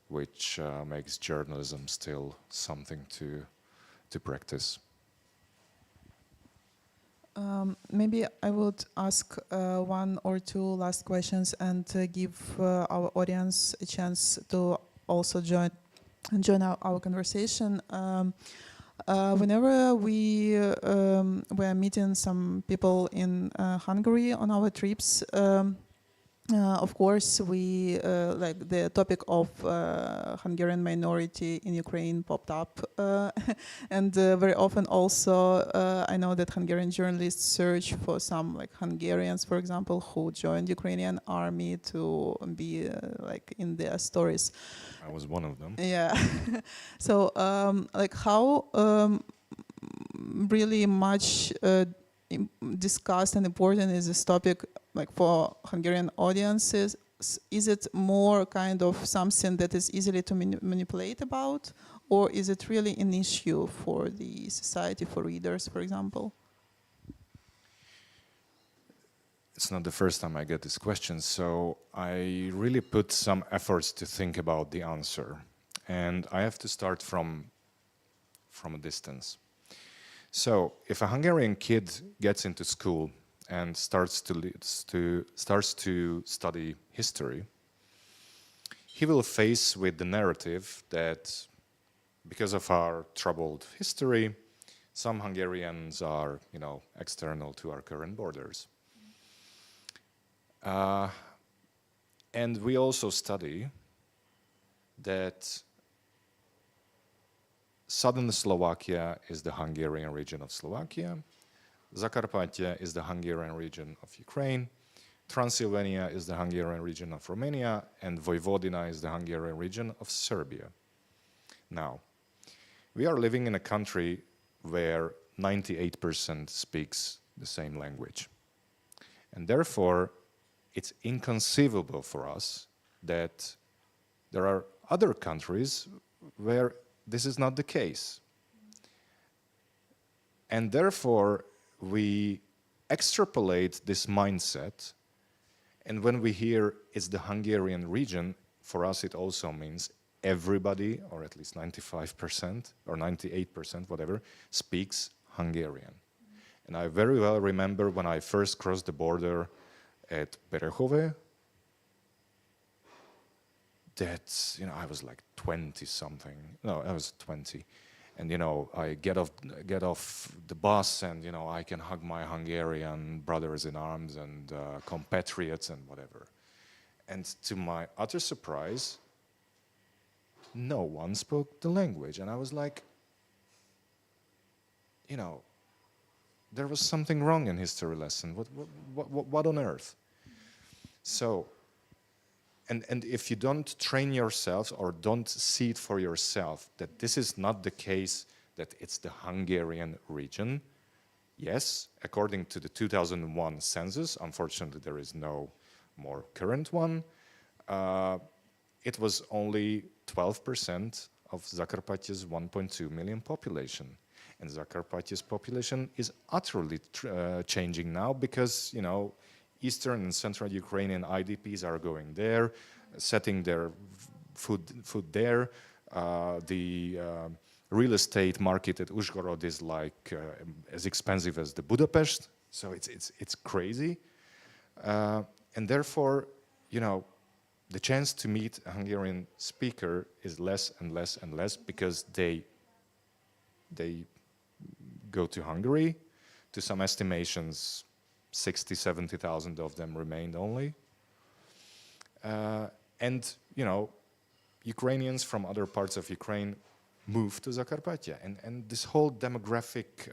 [SPEAKER 2] which makes journalism still something to practice.
[SPEAKER 1] Maybe I would ask one or two last questions, and give our audience a chance to also join our conversation. Whenever we were meeting some people in Hungary on our trips, of course, we like the topic of Hungarian minority in Ukraine popped up, and very often also I know that Hungarian journalists search for some, like, Hungarians, for example, who joined Ukrainian army to be like in their stories.
[SPEAKER 2] I was one of them.
[SPEAKER 1] Yeah. So like, how really much discussed and important is this topic, like, for Hungarian audiences? Is it more kind of something that is easily to manipulate about, or is it really an issue for the society, for readers, for example?
[SPEAKER 2] It's not the first time I get this question, so I really put some efforts to think about the answer, and I have to start from a distance. So, if a Hungarian kid gets into school and starts to study history, he will face with the narrative that because of our troubled history, some Hungarians are, you know, external to our current borders. And we also study that southern Slovakia is the Hungarian region of Slovakia, Zakarpattia is the Hungarian region of Ukraine, Transylvania is the Hungarian region of Romania, and Vojvodina is the Hungarian region of Serbia. Now, we are living in a country where 98% speaks the same language. And therefore, it's inconceivable for us that there are other countries where this is not the case. And therefore, we extrapolate this mindset, and when we hear it's the Hungarian region, for us it also means everybody, or at least 95% or 98%, whatever, speaks Hungarian. And I very well remember when I first crossed the border at Berehove, that, you know, I was like 20 something. No, I was 20. And, you know, I get off the bus and, you know, I can hug my Hungarian brothers in arms and compatriots and whatever. And to my utter surprise, no one spoke the language. And I was like, you know, there was something wrong in history lesson. What on earth? So, and if you don't train yourself or don't see it for yourself, that this is not the case, that it's the Hungarian region. Yes, according to the 2001 census, unfortunately there is no more current one, it was only 12% of Zakarpattia's 1.2 million population. And Zakarpattia's population is utterly changing now because, you know, Eastern and Central Ukrainian IDPs are going there, setting their food there. The real estate market at Uzhhorod is like as expensive as the Budapest, so it's crazy. And therefore, you know, the chance to meet a Hungarian speaker is less and less and less because they go to Hungary. To some estimations, 60, 70,000 of them remained only. And, you know, Ukrainians from other parts of Ukraine moved to Zakarpattia. And this whole demographic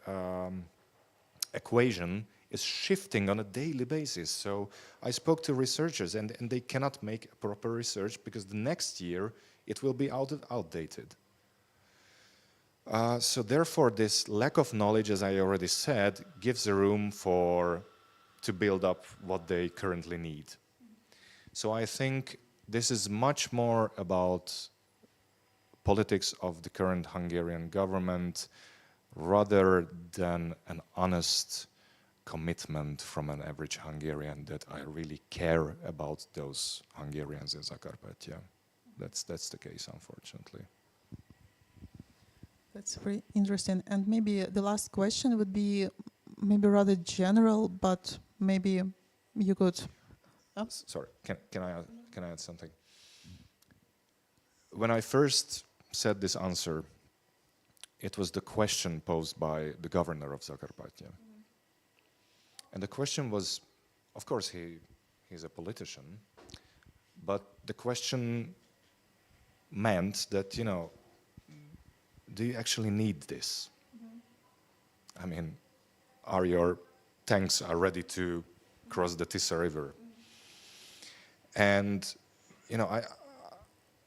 [SPEAKER 2] equation is shifting on a daily basis. So I spoke to researchers and they cannot make a proper research because the next year it will be outdated. So therefore this lack of knowledge, as I already said, gives a room to build up what they currently need. So I think this is much more about politics of the current Hungarian government rather than an honest commitment from an average Hungarian that I really care about those Hungarians in Zakarpattia. That's the case, unfortunately.
[SPEAKER 1] That's very interesting. And maybe the last question would be maybe rather general, but maybe you could...
[SPEAKER 2] Sorry, can I add something? When I first said this answer, it was the question posed by the governor of Zakarpattia. And the question was, of course, he's a politician, but the question meant that, you know, do you actually need this? I mean, are your tanks ready to cross the Tisa River? And, you know,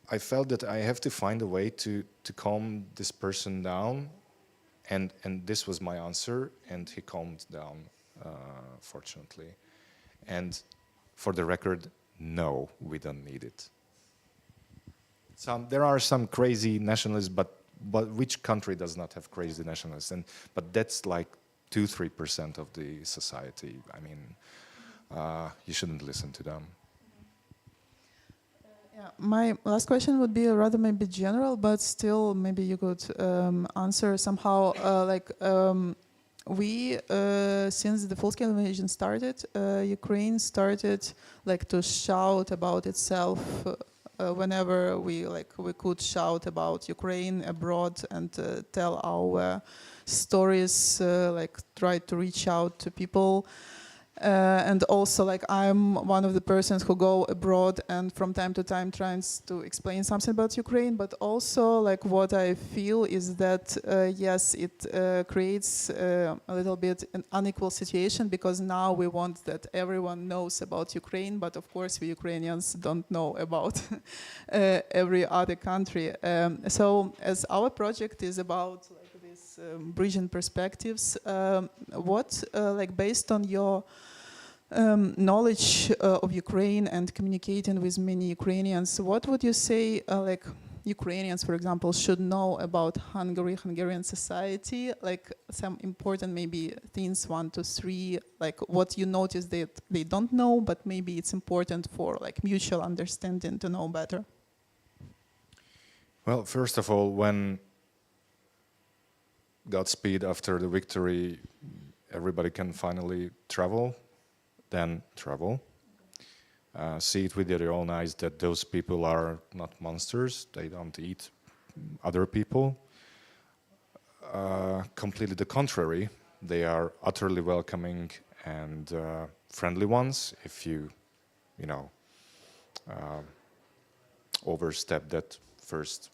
[SPEAKER 2] I felt that I have to find a way to calm this person down, and this was my answer, and he calmed down, fortunately. And for the record, no, we don't need it. There are some crazy nationalists, but which country does not have crazy nationalists? But that's like 2-3% of the society. I mean, you shouldn't listen to them.
[SPEAKER 1] Yeah, my last question would be rather maybe general, but still maybe you could answer somehow. Since the full-scale invasion started, Ukraine started like to shout about itself. Whenever we could shout about Ukraine abroad and tell our stories, try to reach out to people. And also, I'm one of the persons who go abroad and from time to time tries to explain something about Ukraine, but also, what I feel is that, yes, it creates a little bit an unequal situation, because now we want that everyone knows about Ukraine, but of course we Ukrainians don't know about every other country. So as our project is about these bridging perspectives, what, based on your knowledge of Ukraine and communicating with many Ukrainians, what would you say, Ukrainians, for example, should know about Hungarian society? Some important maybe things, 1 to 3, what you notice that they don't know, but maybe it's important for mutual understanding to know better.
[SPEAKER 2] Well, first of all, when Godspeed after the victory, everybody can finally travel, then travel. see it with their own eyes that those people are not monsters, they don't eat other people. Completely the contrary, they are utterly welcoming and friendly ones if you know, overstep that first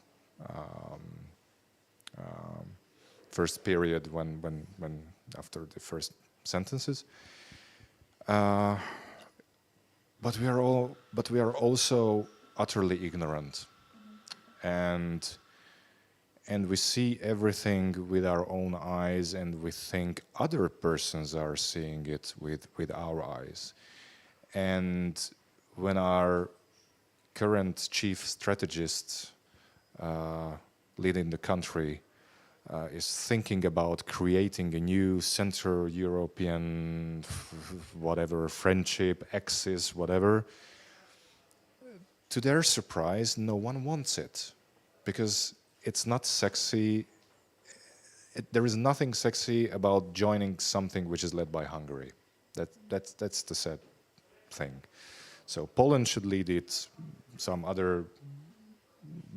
[SPEAKER 2] first period when after the first sentences. But we are also utterly ignorant, and we see everything with our own eyes, and we think other persons are seeing it with our eyes. And when our current chief strategist leading the country is thinking about creating a new Central European whatever friendship, axis, whatever, to their surprise, no one wants it, because it's not sexy. There is nothing sexy about joining something which is led by Hungary. That's the sad thing. So Poland should lead it. Some other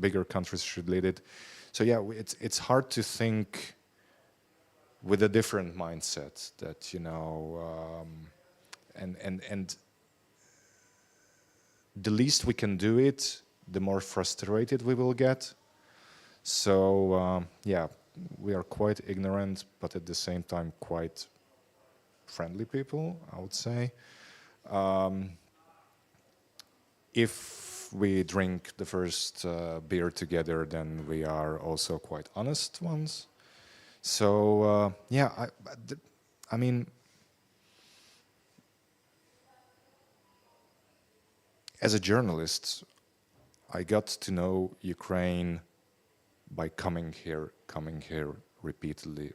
[SPEAKER 2] bigger countries should lead it. So yeah, it's hard to think with a different mindset that, you know, and the least we can do it, the more frustrated we will get. So yeah, we are quite ignorant, but at the same time quite friendly people, I would say. If we drink the first beer together, then we are also quite honest ones. So yeah, I mean, as a journalist, I got to know Ukraine by coming here repeatedly.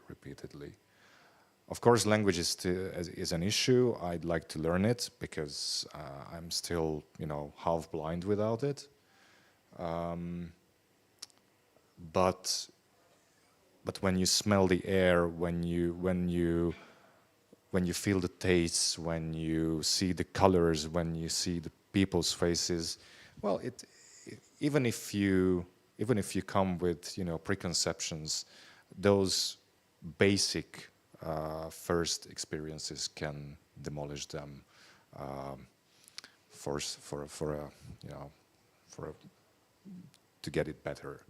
[SPEAKER 2] Of course, language is an issue. I'd like to learn it because I'm still, you know, half blind without it. But when you smell the air, when you feel the taste, when you see the colors, when you see the people's faces, well, even if you come with, you know, preconceptions, those basic first experiences can demolish them to get it better.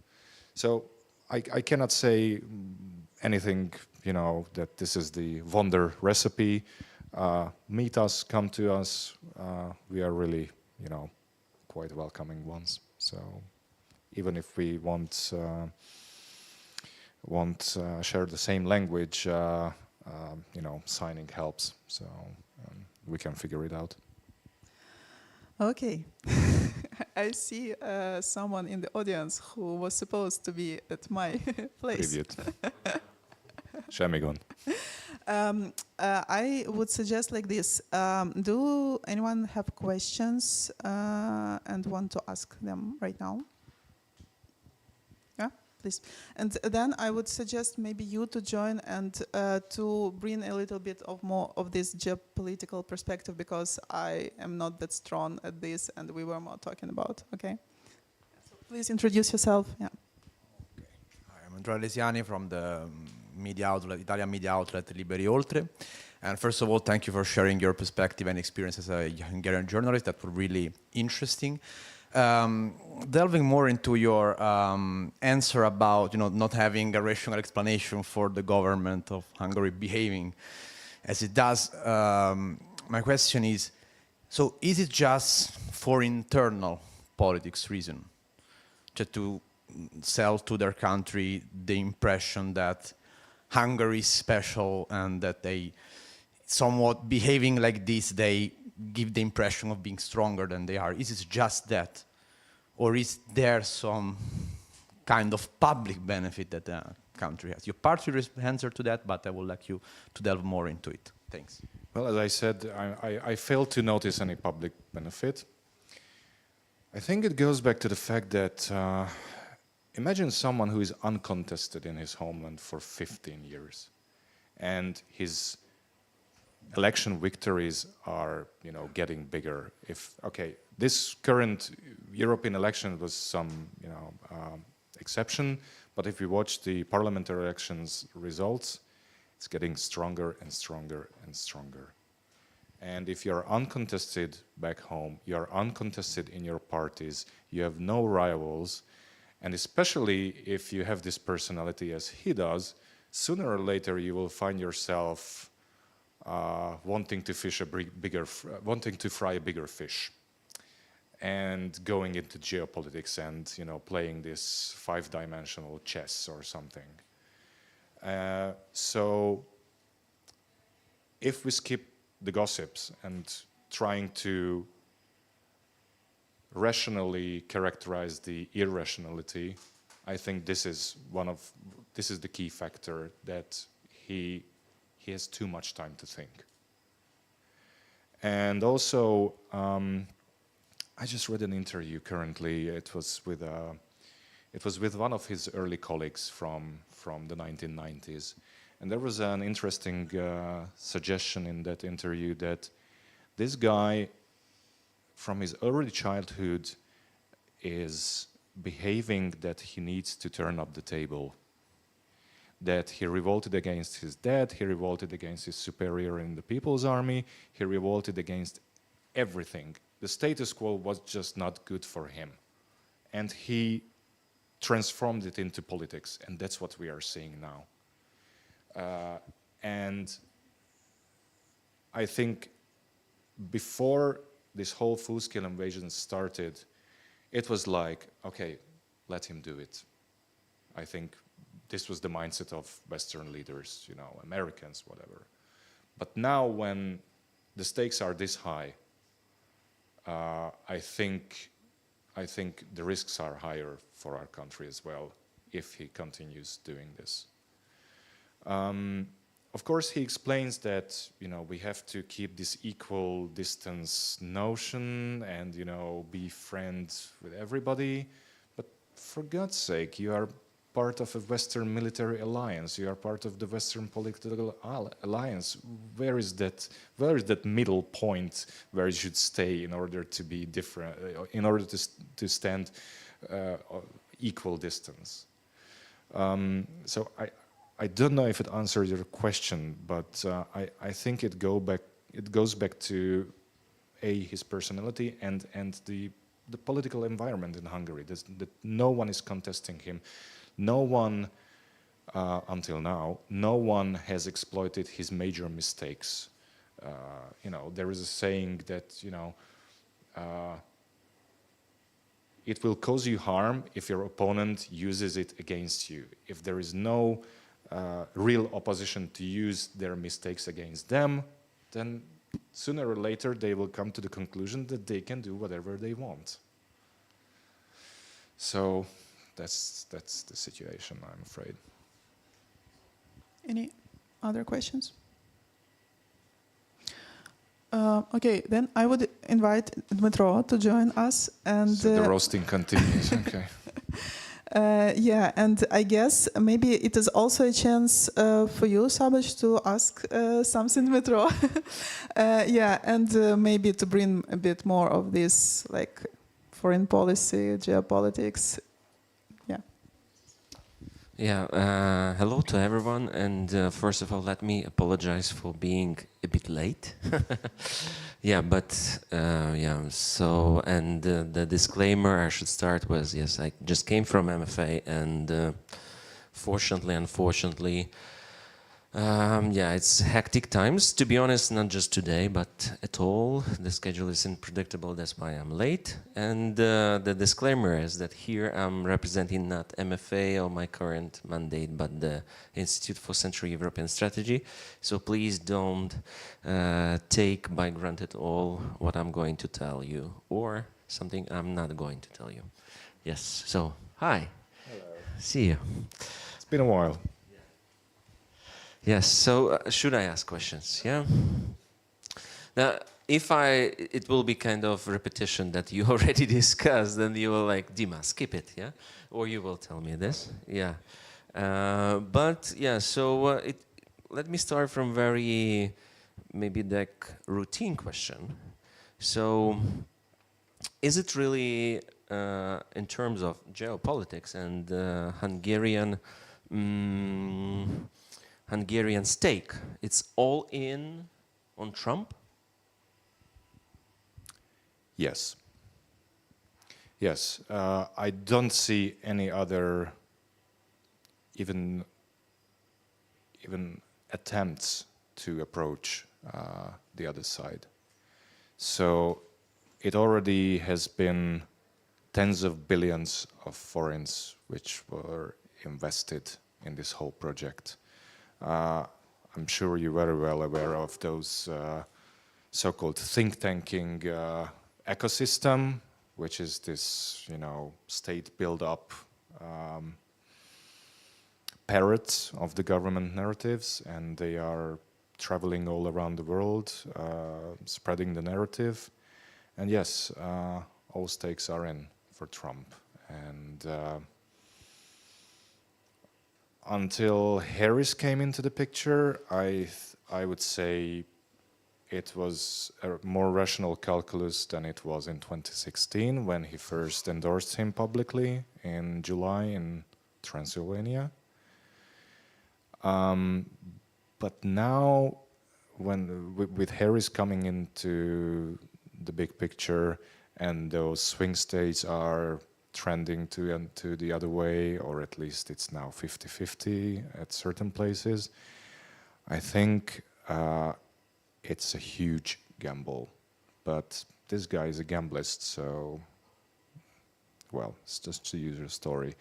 [SPEAKER 2] So I cannot say anything, you know, that this is the wonder recipe. Meet us, come to us. We are really, you know, quite welcoming ones. So even if we won't share the same language, you know, signing helps. So we can figure it out.
[SPEAKER 1] Okay. I see someone in the audience who was supposed to be at my place.
[SPEAKER 2] Привет. Semmi gond.
[SPEAKER 1] I would suggest like this. Do anyone have questions and want to ask them right now? Yeah, please. And then I would suggest maybe you to join and to bring a little bit of more of this geopolitical perspective, because I am not that strong at this and we were more talking about, okay? So please introduce yourself. Yeah.
[SPEAKER 3] Okay. Hi, I'm Andrea Lesiani from the media outlet, Italian media outlet Liberi Oltre. And first of all, thank you for sharing your perspective and experience as a Hungarian journalist. That was really interesting. Delving more into your answer about, you know, not having a rational explanation for the government of Hungary behaving as it does, my question is, so is it just for internal politics reason, just to sell to their country the impression that Hungary is special and that they somewhat behaving like this, they give the impression of being stronger than they are? Is it just that? Or is there some kind of public benefit that the country has? You partly answered to that, but I would like you to delve more into it. Thanks.
[SPEAKER 2] Well, as I said, I failed to notice any public benefit. I think it goes back to the fact that imagine someone who is uncontested in his homeland for 15 years and his election victories are, you know, getting bigger. If, okay, this current European election was some, you know, exception, but if you watch the parliamentary elections results, it's getting stronger and stronger and stronger. And if you're uncontested back home, you're uncontested in your parties, you have no rivals, and especially if you have this personality as he does, sooner or later you will find yourself wanting to fry a bigger fish, and going into geopolitics and, you know, playing this 5-dimensional chess or something. So if we skip the gossips and trying to rationally characterize the irrationality, I think this is the key factor, that he has too much time to think. And also, I just read an interview currently. It was with one of his early colleagues from the 1990s, and there was an interesting suggestion in that interview that this guy, from his early childhood, is behaving that he needs to turn up the table. That he revolted against his dad, he revolted against his superior in the People's Army, he revolted against everything. The status quo was just not good for him. And he transformed it into politics, and that's what we are seeing now. And I think before this whole full-scale invasion started, it was like, okay, let him do it. I think this was the mindset of Western leaders, you know, Americans, whatever. But now when the stakes are this high, I think the risks are higher for our country as well if he continues doing this. Of course, he explains that, you know, we have to keep this equal distance notion and, you know, be friends with everybody. But for God's sake, you are part of a Western military alliance. You are part of the Western political alliance. Where is that middle point where you should stay in order to be different, in order to stand equal distance? So I don't know if it answers your question, but I think it goes back to his personality and the political environment in Hungary. That no one is contesting him. No one, until now, no one has exploited his major mistakes. You know, there is a saying that, you know, it will cause you harm if your opponent uses it against you. If there is no real opposition to use their mistakes against them, then sooner or later they will come to the conclusion that they can do whatever they want. So that's the situation, I'm afraid.
[SPEAKER 1] Any other questions? Okay, then I would invite Dmytro to join us. And
[SPEAKER 2] so the roasting continues, okay.
[SPEAKER 1] Yeah, and I guess maybe it is also a chance for you, Szabolcs, to ask something, Dmytro. Yeah, and maybe to bring a bit more of this, like, foreign policy, geopolitics. Yeah.
[SPEAKER 4] Yeah, hello to everyone, and first of all, let me apologize for being a bit late. Yeah, but yeah, so, and the disclaimer I should start with, yes, I just came from MFA, and unfortunately, yeah, it's hectic times, to be honest, not just today, but at all. The schedule is unpredictable, that's why I'm late. And the disclaimer is that here I'm representing not MFA or my current mandate, but the Institute for Central European Strategy. So please don't take by granted all what I'm going to tell you, or something I'm not going to tell you. Yes, so, hi.
[SPEAKER 2] Hello.
[SPEAKER 4] See you.
[SPEAKER 2] It's been a while.
[SPEAKER 4] Yes, so should I ask questions, yeah? Now, it will be kind of repetition that you already discussed, then you will like, Dima, skip it, yeah? Or you will tell me this, yeah. But yeah, so let me start from very maybe like routine question. So, is it really, in terms of geopolitics and Hungarian stake, it's all in on Trump?
[SPEAKER 2] Yes. Yes. I don't see any other even attempts to approach the other side. So it already has been tens of billions of forints which were invested in this whole project. I'm sure you're very well aware of those so-called think tanking ecosystem, which is this, state build-up parrots of the government narratives, and they are traveling all around the world, spreading the narrative. And yes, all stakes are in for Trump. And until Harris came into the picture, I would say it was a more rational calculus than it was in 2016 when he first endorsed him publicly in July in Transylvania. But now, with Harris coming into the big picture and those swing states are trending to the other way, or at least it's now 50-50 at certain places, I think it's a huge gamble. But this guy is a gamblist, so, well, it's just a user story.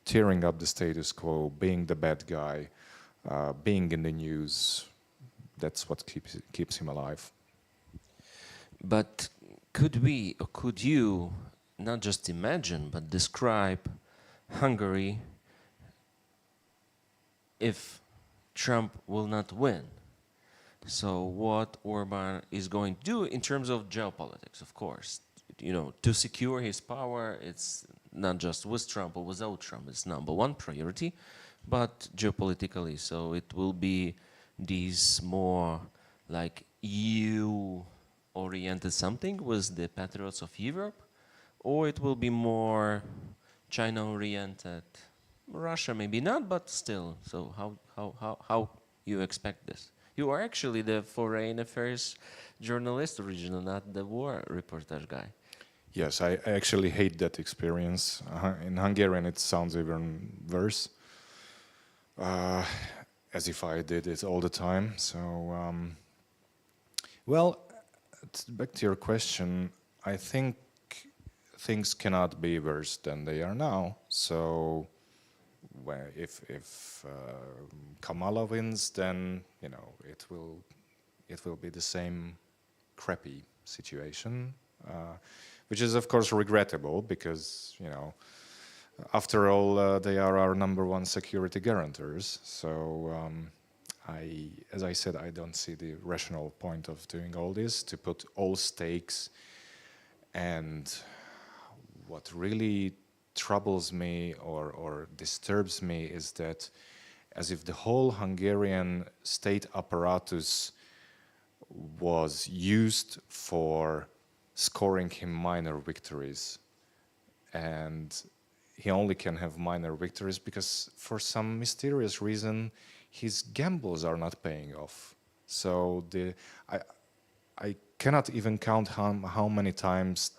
[SPEAKER 2] Tearing up the status quo, being the bad guy, being in the news, that's what keeps him alive.
[SPEAKER 4] But could we, or could you, not just imagine, but describe Hungary if Trump will not win? So what Orban is going to do in terms of geopolitics, of course, to secure his power, it's not just with Trump or without Trump, it's number one priority, but geopolitically, so it will be these more like EU-oriented something with the patriots of Europe, or it will be more China-oriented, Russia maybe not, but still. So how you expect this? You are actually the foreign affairs journalist originally, not the war reportage guy.
[SPEAKER 2] Yes, I actually hate that experience. In Hungarian, it sounds even worse, as if I did it all the time. So, well, back to your question, I think things cannot be worse than they are now. So, if Kamala wins, then it will be the same crappy situation. Which is, of course, regrettable because, after all, they are our number one security guarantors. So, as I said, I don't see the rational point of doing all this, to put all stakes. And what really troubles me or disturbs me is that as if the whole Hungarian state apparatus was used for scoring him minor victories, and he only can have minor victories because for some mysterious reason his gambles are not paying off. So I cannot even count how many times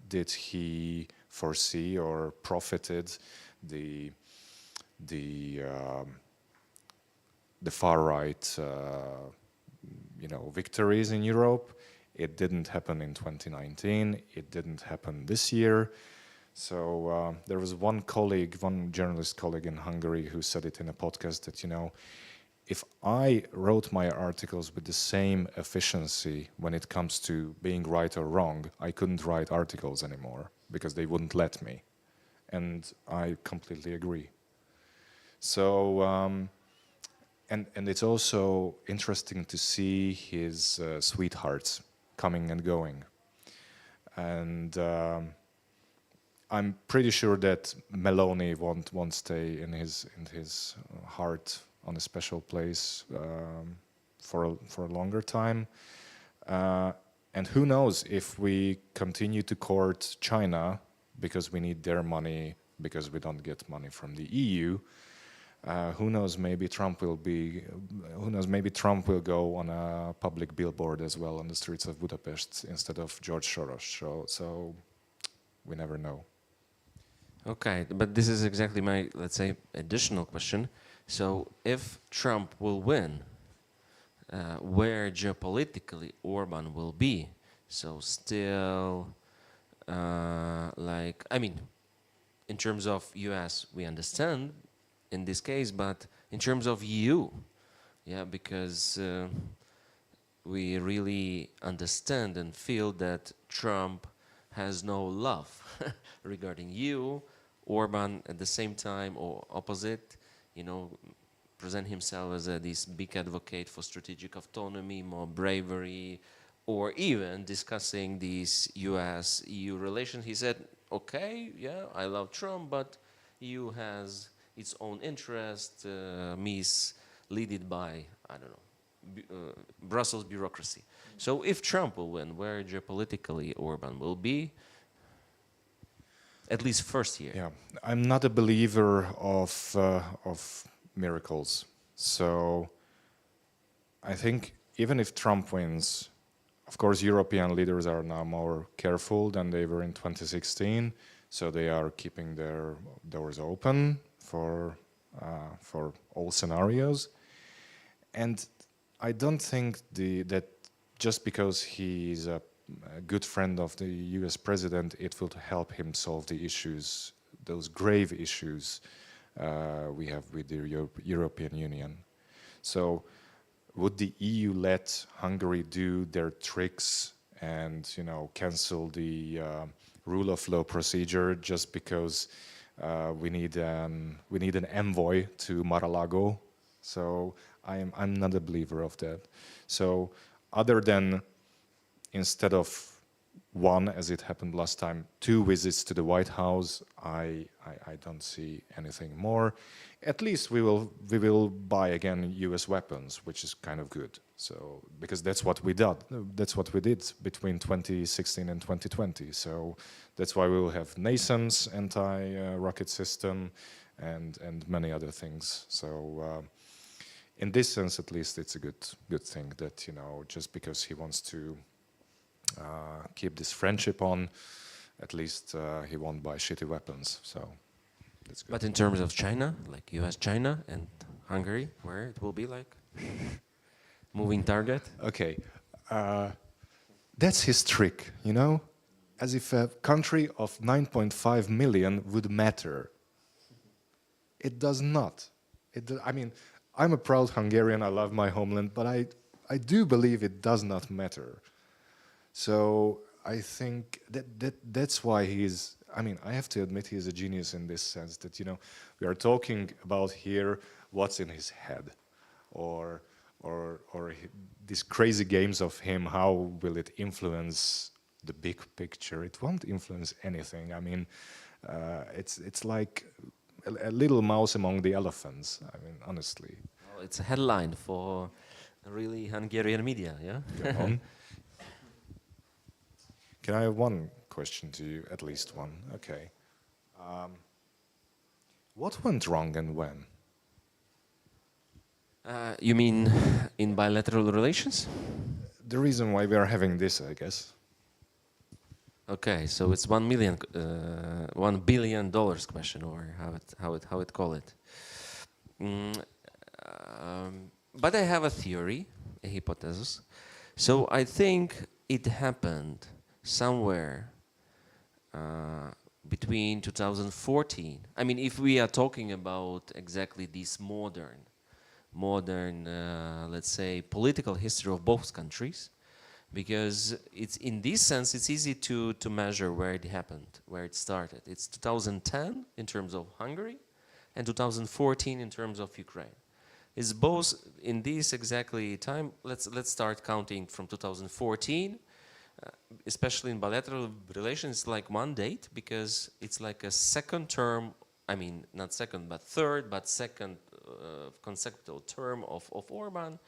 [SPEAKER 2] did he foresee or profited the far right victories in Europe. It didn't happen in 2019. It didn't happen this year. So there was one journalist colleague in Hungary who said it in a podcast that, if I wrote my articles with the same efficiency when it comes to being right or wrong, I couldn't write articles anymore because they wouldn't let me. And I completely agree. So, and it's also interesting to see his sweethearts coming and going. And I'm pretty sure that Meloni won't stay in his heart on a special place for a longer time. And who knows if we continue to court China because we need their money because we don't get money from the EU. Who knows? Maybe Trump will be. Who knows? Maybe Trump will go on a public billboard as well on the streets of Budapest instead of George Soros. So we never know.
[SPEAKER 4] Okay, but this is exactly my, let's say, additional question. So if Trump will win, where geopolitically Orban will be? So still, like, I mean, in terms of US, we understand in this case, but in terms of EU, yeah, because we really understand and feel that Trump has no love regarding you, Orban at the same time, or opposite, you know, present himself as this big advocate for strategic autonomy, more bravery, or even discussing these US-EU relations. He said, okay, yeah, I love Trump, but EU has its own interest, misleaded by, I don't know, Brussels bureaucracy. So if Trump will win, where geopolitically Orban will be, at least first year?
[SPEAKER 2] Yeah, I'm not a believer of miracles. So I think even if Trump wins, of course, European leaders are now more careful than they were in 2016. So they are keeping their doors open for all scenarios. And I don't think that just because he's a good friend of the US president, it will help him solve the issues, those grave issues we have with the European Union. So would the EU let Hungary do their tricks and, you know, cancel the rule of law procedure just because we need an envoy to Mar-a-Lago? So I'm not a believer of that. So other than instead of one, as it happened last time, 2 visits to the White House, I don't see anything more. At least we will buy again US weapons, which is kind of good. So because that's what we did. That's what we did between 2016 and 2020. So that's why we will have NASAMS anti-rocket system and many other things. So in this sense, at least, it's a good thing that, you know, just because he wants to keep this friendship on, at least he won't buy shitty weapons. So that's good.
[SPEAKER 4] But in terms of China, like US-China and Hungary, where it will be like moving target?
[SPEAKER 2] Okay, that's his trick, you know? As if a country of 9.5 million would matter. It does not. I mean, I'm a proud Hungarian, I love my homeland, but I do believe it does not matter. So I think that's why he's, I mean, I have to admit he's a genius in this sense that, you know, we are talking about here what's in his head or these crazy games of him, how will it influence the big picture? It won't influence anything. I mean, it's like a little mouse among the elephants, I mean, honestly.
[SPEAKER 4] Well, it's a headline for really Hungarian media, yeah?
[SPEAKER 2] Go on. Can I have one question to you, at least one? Okay. What went wrong and when?
[SPEAKER 4] You mean in bilateral relations?
[SPEAKER 2] The reason why we are having this, I guess.
[SPEAKER 4] Okay, so it's $1 billion question, or how it call it. But I have a theory, a hypothesis. So I think it happened somewhere between 2014. I mean, if we are talking about exactly this modern, let's say, political history of both countries, because it's in this sense it's easy to measure where it happened, where it started. It's 2010 in terms of Hungary, and 2014 in terms of Ukraine. It's both in this exactly time. Let's start counting from 2014. Especially in bilateral relations, like one date, because it's like a second term, I mean, not second, but third, but second consecutive term of Orban.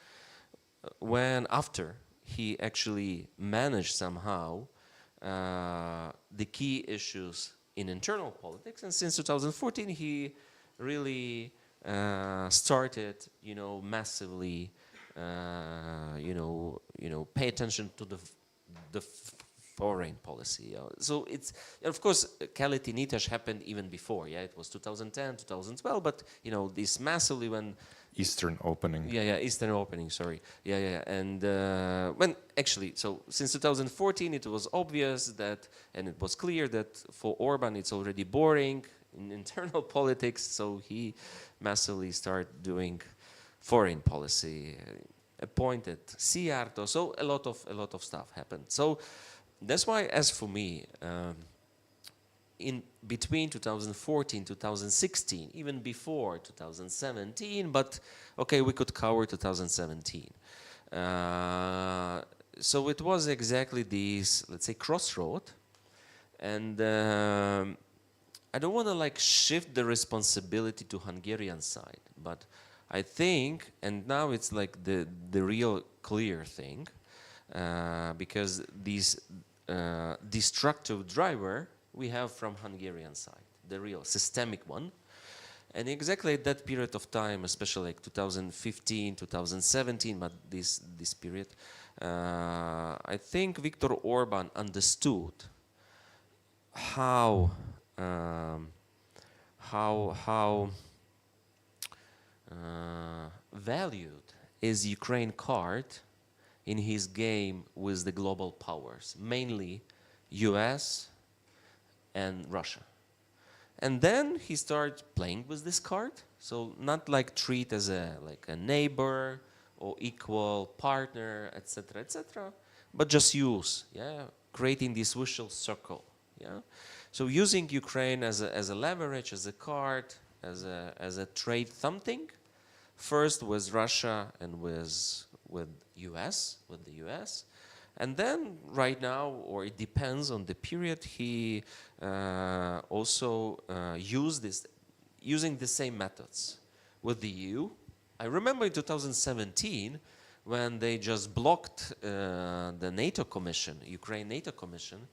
[SPEAKER 4] when after he actually managed somehow the key issues in internal politics, and since 2014 he really started, massively, pay attention to the foreign policy. So it's, of course, Keleti Nyitas happened even before. Yeah, it was 2010, 2012, but this massively when
[SPEAKER 2] Eastern opening.
[SPEAKER 4] Yeah, Eastern opening, sorry. Yeah. And when actually, so since 2014, it was obvious that, and it was clear that for Orban, it's already boring in internal politics, so he massively started doing foreign policy, appointed Szijjártó, so a lot of stuff happened. So that's why, as for me, in between 2014, 2016, even before 2017, but okay, we could cover 2017. So it was exactly this, let's say, crossroad, and I don't want to like shift the responsibility to Hungarian side, but I think, and now it's like the real clear thing, because this destructive driver we have from Hungarian side, the real systemic one. And exactly at that period of time, especially like 2015, 2017, but this period, I think Viktor Orban understood how valued is Ukraine card in his game with the global powers, mainly US and Russia. And then he started playing with this card, so not like treat as a neighbor or equal partner, etc., but just use, creating this vicious circle, So using Ukraine as a leverage, as a card, as a trade something, first with Russia and with the US, and then right now, or it depends on the period, he also using the same methods with the EU. I remember in 2017 when they just blocked the NATO Commission, Ukraine NATO Commission,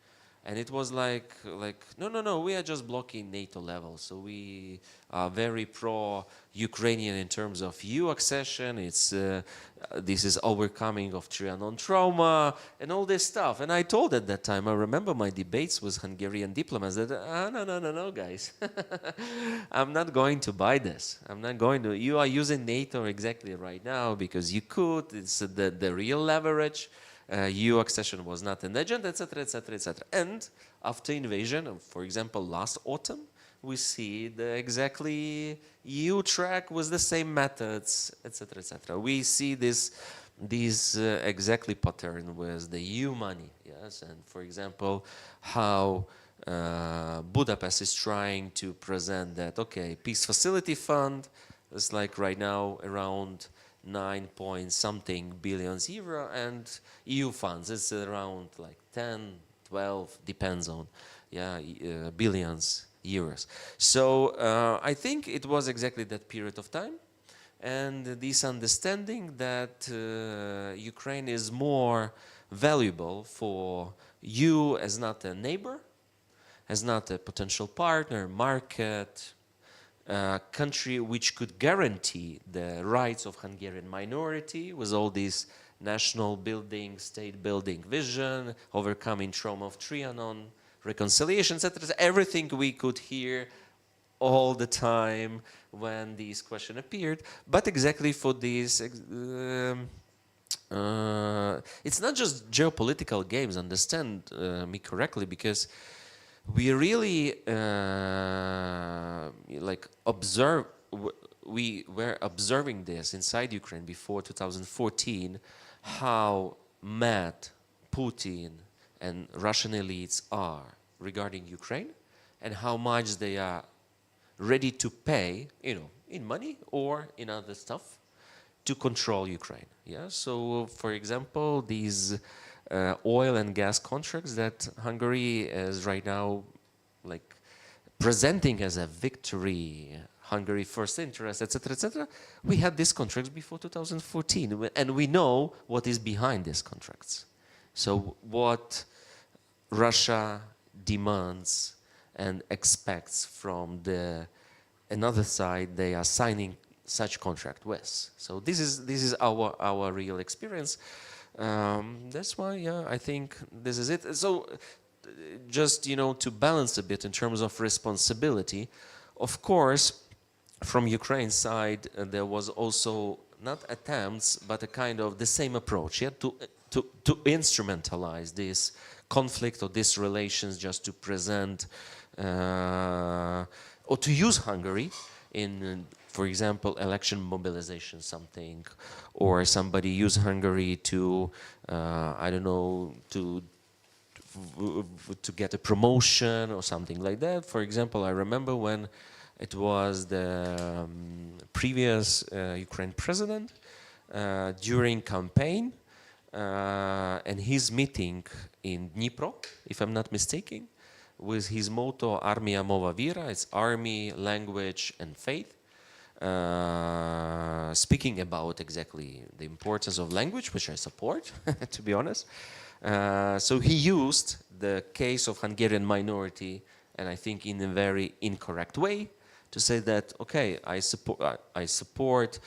[SPEAKER 4] and it was like no, we are just blocking NATO level, so we are very pro-Ukrainian in terms of EU accession. It's this is overcoming of Trianon trauma and all this stuff. And I told at that time, I remember my debates with Hungarian diplomats that no, guys, I'm not going to buy this. I'm not going to. You are using NATO exactly right now because you could. It's the real leverage. EU accession was not in the agenda, etc. And after invasion, for example, last autumn, we see the exactly EU track with the same methods, etc. We see this exactly pattern with the EU money, yes. And for example, how Budapest is trying to present that peace facility fund is like right now around 9 billion euro, and EU funds it's around like 10, 12, depends on billions euros. So I think it was exactly that period of time, and this understanding that Ukraine is more valuable for you as not a neighbor, as not a potential partner, market, country which could guarantee the rights of Hungarian minority with all this national building, state building vision, overcoming trauma of Trianon, reconciliation, etc. Everything we could hear all the time when this question appeared. But exactly for this, it's not just geopolitical games, understand me correctly, because we really we were observing this inside Ukraine before 2014, how mad Putin and Russian elites are regarding Ukraine, and how much they are ready to pay, in money or in other stuff, to control Ukraine. So for example, these oil and gas contracts that Hungary is right now presenting as a victory, Hungary first interest, etc., etc. We had these contracts before 2014, and we know what is behind these contracts. So what Russia demands and expects from the another side they are signing such contract with. So this is our real experience. That's why, yeah, I think this is it. So just, you know, to balance a bit in terms of responsibility, of course, from Ukraine's side, there was also not attempts, but a kind of the same approach, yeah, to instrumentalize this conflict or these relations just to present or to use Hungary in, for example, election mobilization something, or somebody use Hungary to, I don't know, to get a promotion or something like that. For example, I remember when it was the previous Ukraine president during campaign and his meeting in Dnipro, if I'm not mistaken, with his motto Armia Mova Vira, it's army, language and faith, speaking about exactly the importance of language, which I support, to be honest. So he used the case of Hungarian minority, and I think in a very incorrect way, to say that, okay, I support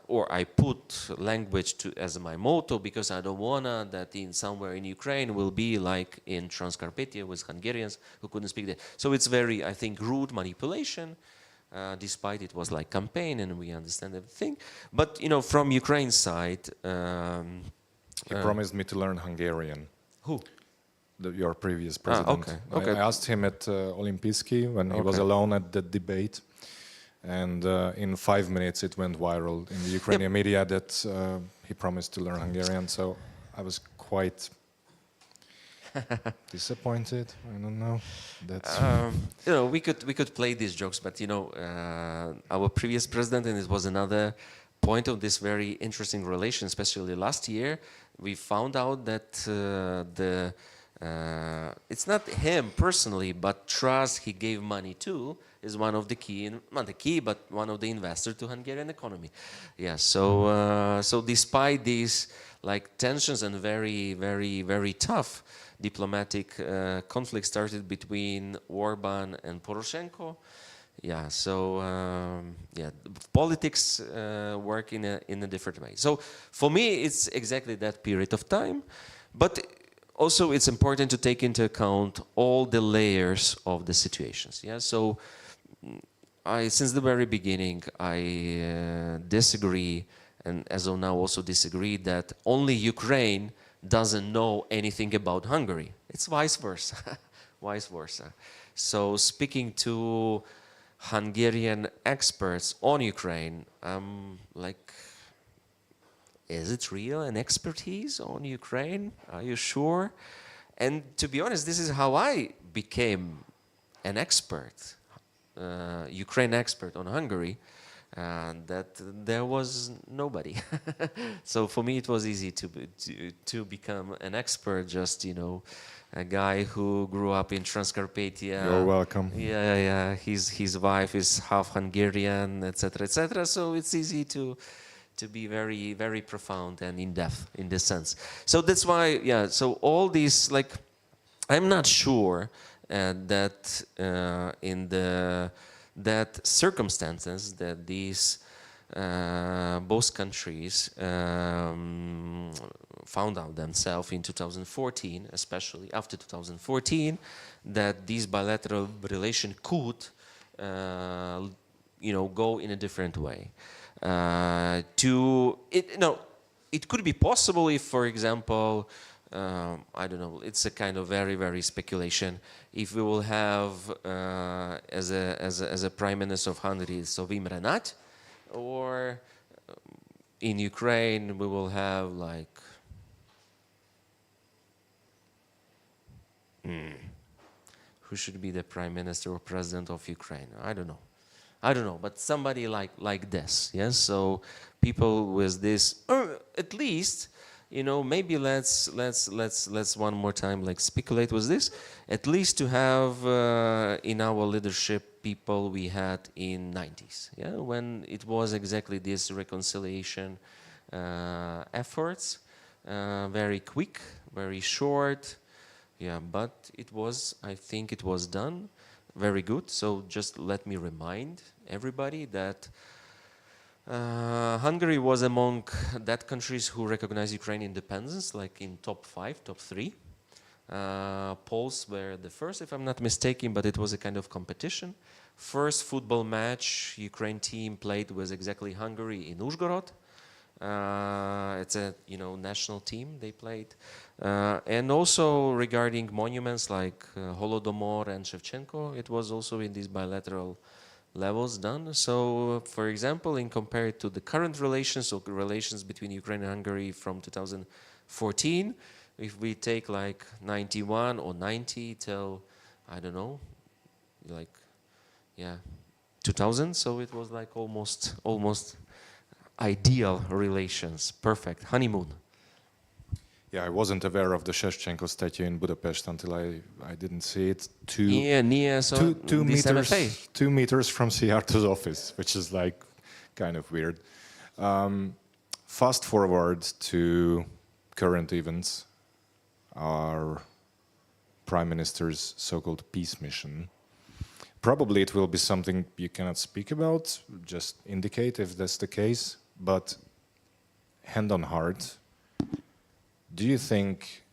[SPEAKER 4] or I put language as my motto because I don't wanna that in somewhere in Ukraine will be like in Transcarpathia with Hungarians who couldn't speak there. So it's very, I think, rude manipulation, despite it was like campaign and we understand everything. But, you know, from Ukraine's side...
[SPEAKER 2] he promised me to learn Hungarian.
[SPEAKER 4] Who?
[SPEAKER 2] Your previous president.
[SPEAKER 4] Okay.
[SPEAKER 2] I asked him at Olimpijski when he was alone at the debate, and in 5 minutes it went viral in the Ukrainian media that he promised to learn Hungarian. So I was quite disappointed. I don't know. That's
[SPEAKER 4] you know, we could play these jokes, but you know, our previous president, and it was another point of this very interesting relation, especially last year, we found out that it's not him personally, but trust he gave money to is one of the key, not the key, but one of the investors to Hungarian economy. Yeah, so so despite these like tensions and very, very, very tough diplomatic conflict started between Orban and Poroshenko. Yeah, so yeah, politics work in a different way. So for me, it's exactly that period of time, but also it's important to take into account all the layers of the situations. Yeah, so since the very beginning, I disagree, and as of now also disagree that only Ukraine doesn't know anything about Hungary. It's vice versa, vice versa. So speaking to Hungarian experts on Ukraine, like, is it real an expertise on Ukraine? Are you sure? And to be honest, this is how I became an expert, Ukraine expert on Hungary, that there was nobody. So for me it was easy to become an expert, just, you know, a guy who grew up in Transcarpathia.
[SPEAKER 2] You're welcome.
[SPEAKER 4] Yeah, yeah. His wife is half Hungarian, etc., etc. So it's easy to be very, very profound and in depth in this sense. So that's why, yeah. So all these, like, I'm not sure that in that circumstances that these both countries found out themselves in 2014, especially after 2014, that this bilateral relation could, you know, go in a different way. It could be possible if, for example, I don't know, it's a kind of very, very speculation. If we will have as a prime minister of Hungary, Sovim Renat, or in Ukraine we will have like who should be the prime minister or president of Ukraine? I don't know, but somebody like this, yes. So people with this, or at least, you know, maybe let's one more time like speculate with this, at least to have in our leadership people we had in 90s, yeah, when it was exactly this reconciliation efforts, very quick, very short, yeah, but it was, I think it was done very good. So just let me remind everybody that Hungary was among that countries who recognized Ukrainian independence, like in top 5, top 3. Poles were the first, if I'm not mistaken, but it was a kind of competition. First football match Ukraine team played was exactly Hungary in Uzhgorod. It's a, you know, national team they played. And also regarding monuments like Holodomor and Shevchenko, it was also in these bilateral levels done. So, for example, in compared to the current relations or relations between Ukraine and Hungary from 2014, if we take like 91 or 90 till, I don't know, like, yeah, 2000, so it was like almost ideal relations, perfect, honeymoon.
[SPEAKER 2] Yeah, I wasn't aware of the Shevchenko statue in Budapest until I didn't see it.
[SPEAKER 4] So
[SPEAKER 2] two meters from Szijjártó's office, which is like kind of weird. Fast forward to current events, our Prime Minister's so-called peace mission. Probably it will be something you cannot speak about, just indicate if that's the case, but hand on heart, do you think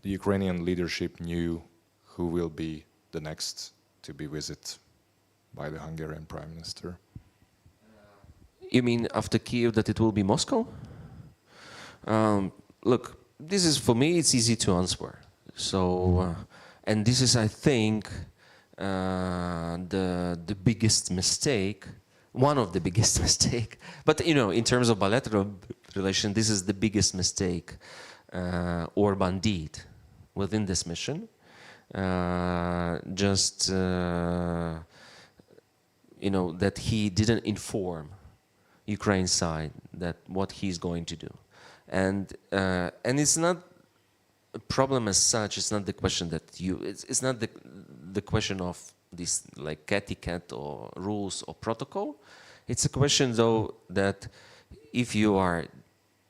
[SPEAKER 2] the Ukrainian leadership knew who will be the next to be visited by the Hungarian Prime Minister?
[SPEAKER 4] You mean after Kyiv that it will be Moscow? Look, this is, for me, it's easy to answer. So, and this is, I think, the biggest mistake, one of the biggest mistake. But, you know, in terms of bilateral relation, this is the biggest mistake Orban did within this mission. You know, that he didn't inform Ukraine side that what he's going to do. And it's not a problem as such. It's not the question that it's not the question of this like etiquette or rules or protocol. It's a question though that if you are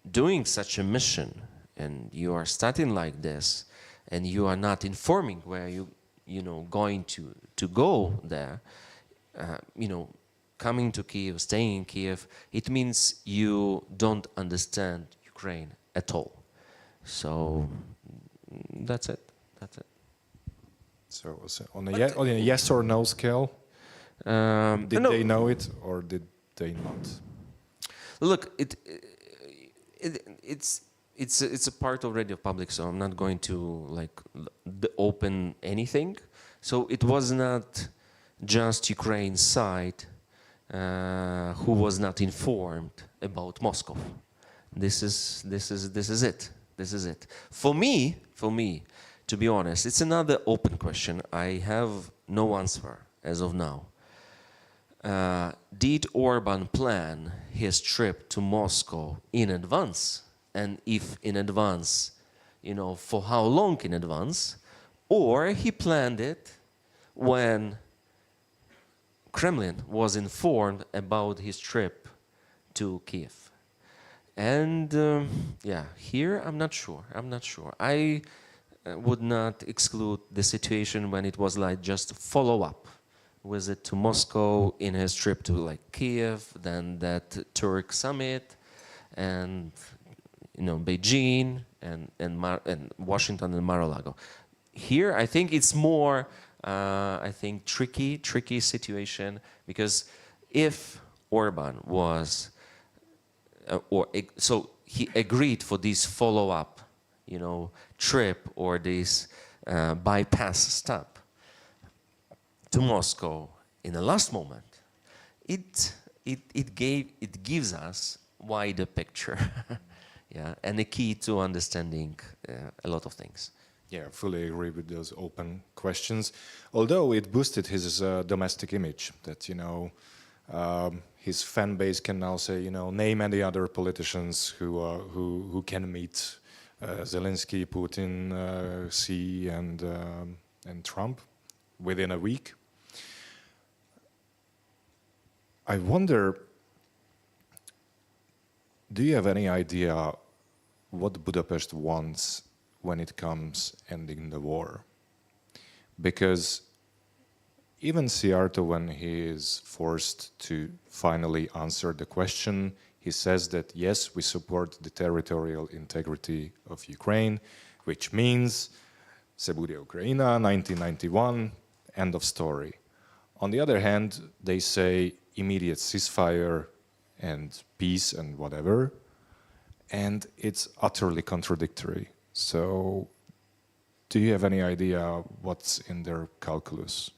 [SPEAKER 4] doing such a mission and you are starting like this and you are not informing where you know going to go there, you know, coming to Kyiv, staying in Kyiv, it means you don't understand Ukraine at all. So that's it. That's it.
[SPEAKER 2] So on a yes or no scale, did they know it or did they not?
[SPEAKER 4] Look, it's a part already of public, so I'm not going to like open anything. So it was not just Ukraine's side who was not informed about Moscow. This is it. This is it. For me, to be honest, it's another open question. I have no answer as of now. Did Orban plan his trip to Moscow in advance? And if in advance, you know, for how long in advance? Or he planned it when Kremlin was informed about his trip to Kyiv. And yeah, here I'm not sure. I would not exclude the situation when it was like just follow up visit to Moscow in his trip to like Kyiv, then that Turk summit, and you know Beijing and Washington and Mar-a-Lago. Here I think it's more I think tricky situation, because if Orban was so he agreed for this follow-up, you know, trip or this bypass stop to Moscow in the last moment, it gives us wider picture, yeah, and a key to understanding a lot of things.
[SPEAKER 2] Yeah, fully agree with those open questions. Although it boosted his domestic image, that you know. His fan base can now say, you know, name any other politicians who can meet Zelensky, Putin, Xi, and Trump within a week. I wonder, do you have any idea what Budapest wants when it comes ending the war? Because even Szijjártó, when he is forced to finally answer the question, he says that yes, we support the territorial integrity of Ukraine, which means Se bude Ukrajina, 1991, end of story. On the other hand, they say immediate ceasefire and peace and whatever, and it's utterly contradictory. So do you have any idea what's in their calculus?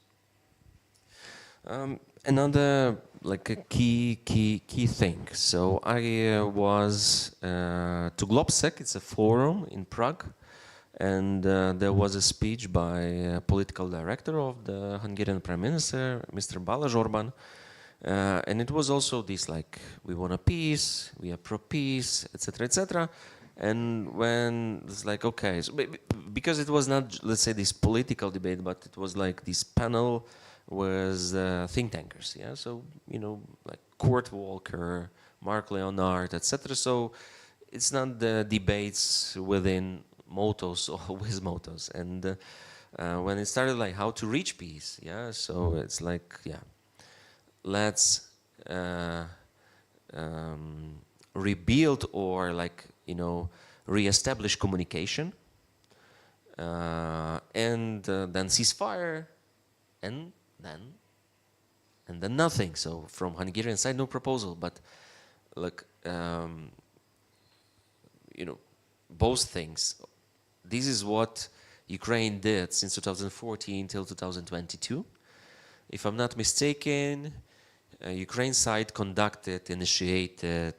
[SPEAKER 4] Another like a key thing. So I was to Globsec. It's a forum in Prague, and there was a speech by a political director of the Hungarian Prime Minister, Mr. Balázs Orbán, and it was also this like we want a peace, we are pro peace, etc., etc. And when it's like okay, so because it was not, let's say, this political debate, but it was like this panel was think tankers, yeah. So you know, like Kurt Walker, Mark Leonard, etc. So it's not the debates within motos or with motos. And when it started, like how to reach peace, yeah. So it's like yeah, let's rebuild or like you know re-establish communication, and then ceasefire, and then nothing. So from Hungarian side, no proposal. But look, you know, both things. This is what Ukraine did since 2014 till 2022. If I'm not mistaken, Ukraine side initiated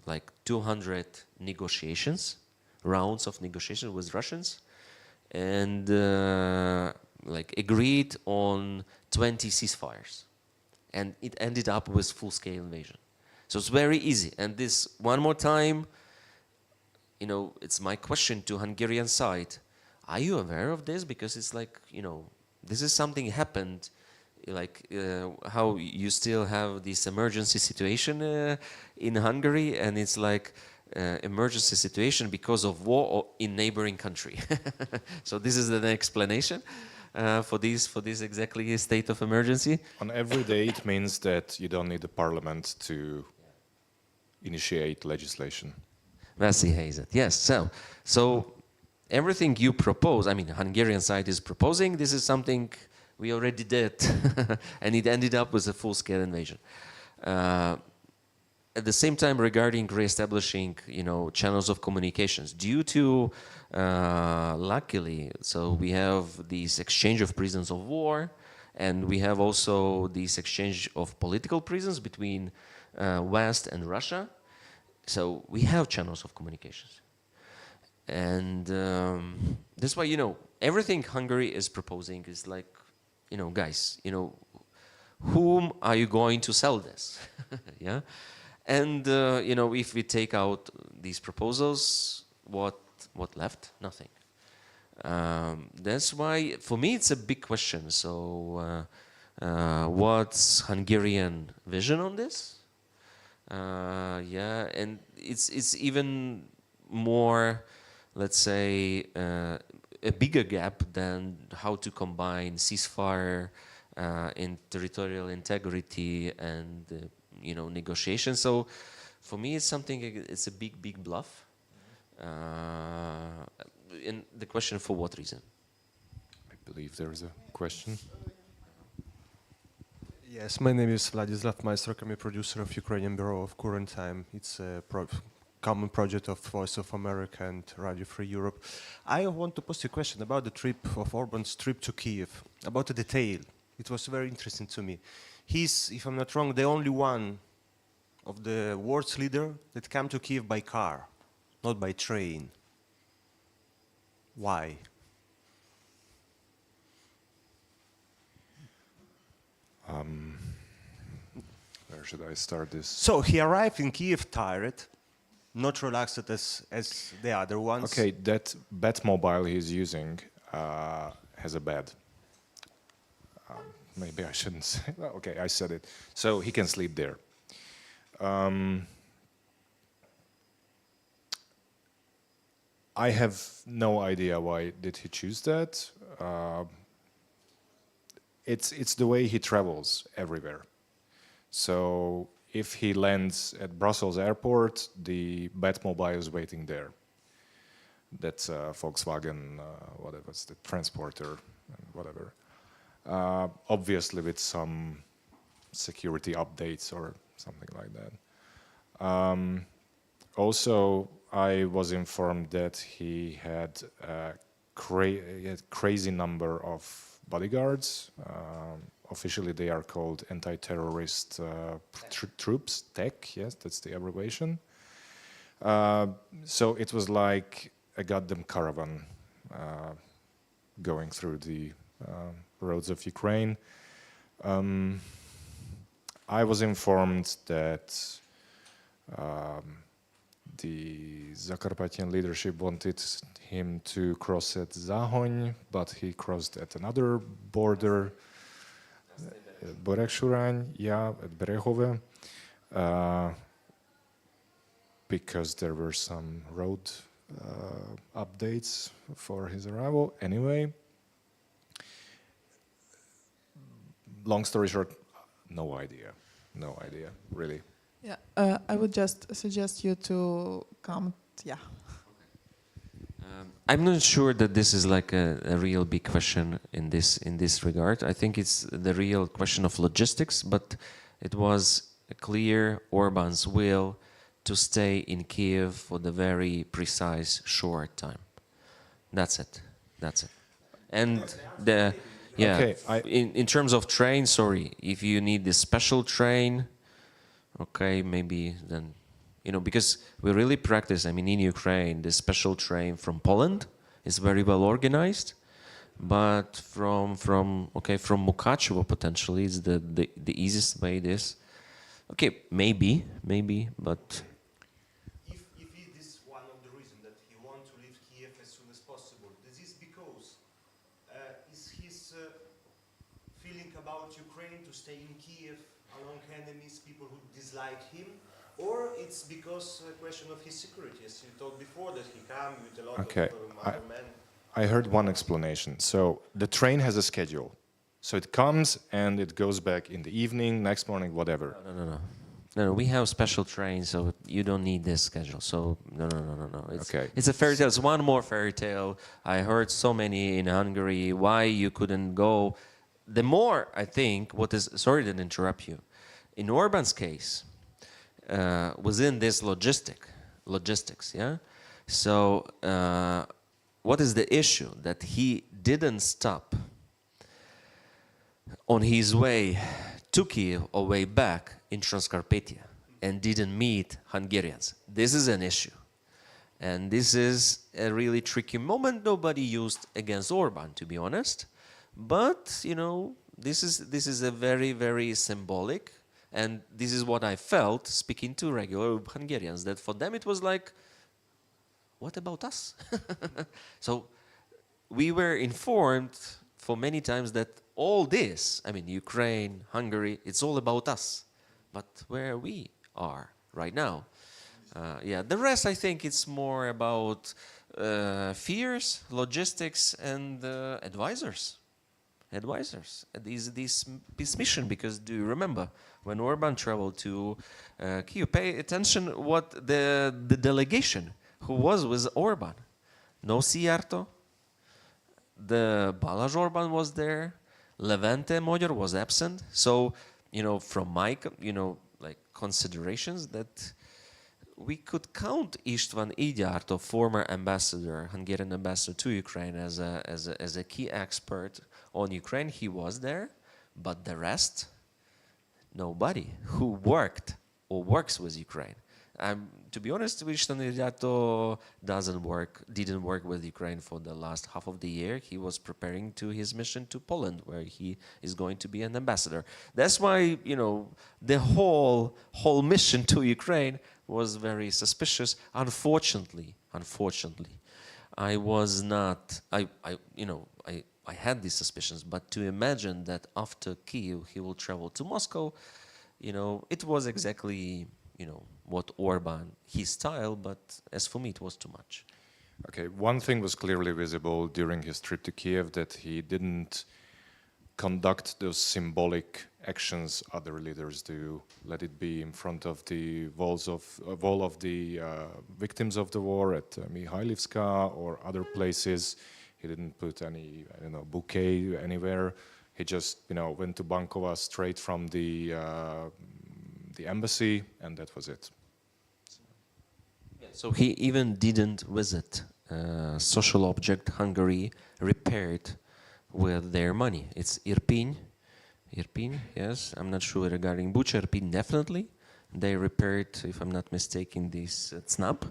[SPEAKER 4] like 200 negotiations, rounds of negotiations with Russians, and like agreed on 20 ceasefires, and it ended up with full-scale invasion. So it's very easy. And this one more time, you know, it's my question to Hungarian side: are you aware of this? Because it's like, you know, this is something happened, like how you still have this emergency situation in Hungary, and it's like emergency situation because of war in neighboring country. So this is an explanation for this exactly state of emergency.
[SPEAKER 2] On every day, it means that you don't need the parliament to initiate legislation.
[SPEAKER 4] Veszi helyzet. Yes. So everything you propose, I mean, Hungarian side is proposing. This is something we already did, and it ended up with a full-scale invasion. At the same time, regarding re-establishing, you know, channels of communications, due to, luckily, so we have this exchange of prisoners of war, and we have also this exchange of political prisoners between West and Russia. So we have channels of communications. And that's why, you know, everything Hungary is proposing is like, you know, guys, you know, whom are you going to sell this? Yeah. And, you know, if we take out these proposals, what left? Nothing. That's why, for me, it's a big question. So what's Hungarian vision on this? Yeah, and it's even more, let's say, a bigger gap than how to combine ceasefire in territorial integrity and you know, negotiation. So for me, it's something, it's a big bluff. And the question, for what reason?
[SPEAKER 2] I believe there is a question.
[SPEAKER 5] Yes, my name is Vladislav Maestro. I'm a producer of Ukrainian Bureau of Current Time. It's a common project of Voice of America and Radio Free Europe. I want to pose you a question about the trip of Orban's trip to Kyiv, about the detail. It was very interesting to me. He's, if I'm not wrong, the only one of the world's leader that came to Kyiv by car, not by train. Why?
[SPEAKER 2] Where should I start this?
[SPEAKER 5] So he arrived in Kyiv tired, not relaxed as the other ones.
[SPEAKER 2] Okay, that Batmobile he's using has a bed. Maybe I shouldn't say. Well, okay, I said it. So he can sleep there. I have no idea why did he choose that. It's the way he travels everywhere. So if he lands at Brussels airport, the Batmobile is waiting there. That's Volkswagen, whatever, it's the transporter, whatever. Obviously with some security updates or something like that. Also, I was informed that he had a crazy number of bodyguards. Officially, they are called anti-terrorist troops, TEC, yes, that's the abbreviation. So it was like a goddamn caravan going through the roads of Ukraine. I was informed that the Zakarpattian leadership wanted him to cross at Zahony, but he crossed at another border, Beregsurány, yeah, at Berehove, because there were some road updates for his arrival. Anyway, long story short, no idea, really.
[SPEAKER 1] Yeah, I would just suggest you to come. Yeah.
[SPEAKER 4] I'm not sure that this is like a real big question in this regard. I think it's the real question of logistics, but it was a clear Orban's will to stay in Kyiv for the very precise short time. That's it. And
[SPEAKER 2] Okay,
[SPEAKER 4] in terms of train, sorry, if you need the special train, okay, maybe then, because we really practice, I mean, in Ukraine, the special train from Poland is very well organized, but from Mukachevo potentially is the easiest way this. Okay, maybe, but...
[SPEAKER 5] If it is one of the reasons that he wants to leave Kiev as soon as possible, this is because is his feeling about Ukraine to stay in Kiev along enemies, people who dislike him, or it's because a question of his security, as you told before, that he came with a lot of other men.
[SPEAKER 2] I heard one explanation. So the train has a schedule. So it comes and it goes back in the evening, next morning, whatever.
[SPEAKER 4] No, we have special trains, so you don't need this schedule. So no. It's a fairy tale. It's one more fairy tale. I heard so many in Hungary. Why you couldn't go? The more I think, sorry to interrupt you. In Orban's case, within this logistics, yeah. So what is the issue? That he didn't stop on his way to Kyiv or way back in Transcarpathia and didn't meet Hungarians. This is an issue. And this is a really tricky moment nobody used against Orban, to be honest. But, this is a very, very symbolic, and this is what I felt speaking to regular Hungarians, that for them it was like, what about us? So we were informed for many times that all this, I mean, Ukraine, Hungary, it's all about us. But where we are right now, the rest I think it's more about fears, logistics, and advisors. This mission, because do you remember when Orban traveled to Kyiv? Pay attention what the delegation who was with Orban. No Szijjártó, the Balázs Orban was there, Levente Magyar was absent. So, from my, considerations that we could count István Gyártó, former ambassador, Hungarian ambassador to Ukraine, as a key expert on Ukraine. He was there, but the rest, nobody who worked or works with Ukraine. To be honest, István Gyártó didn't work with Ukraine for the last half of the year. He was preparing to his mission to Poland, where he is going to be an ambassador. That's why, the whole mission to Ukraine was very suspicious. Unfortunately, I was not. I had these suspicions, but to imagine that after Kyiv he will travel to Moscow, it was exactly what Orban, his style. But as for me, it was too much.
[SPEAKER 2] Okay, one thing was clearly visible during his trip to Kiev, that he didn't conduct those symbolic actions other leaders do. Let it be in front of the wall of the victims of the war at Mihailivska or other places. He didn't put any, bouquet anywhere. He just, went to Bankova straight from the embassy, and that was it.
[SPEAKER 4] So he even didn't visit social object Hungary repaired with their money. It's Irpin, yes. I'm not sure regarding Bucha. Irpin definitely. They repaired, if I'm not mistaken, this Znap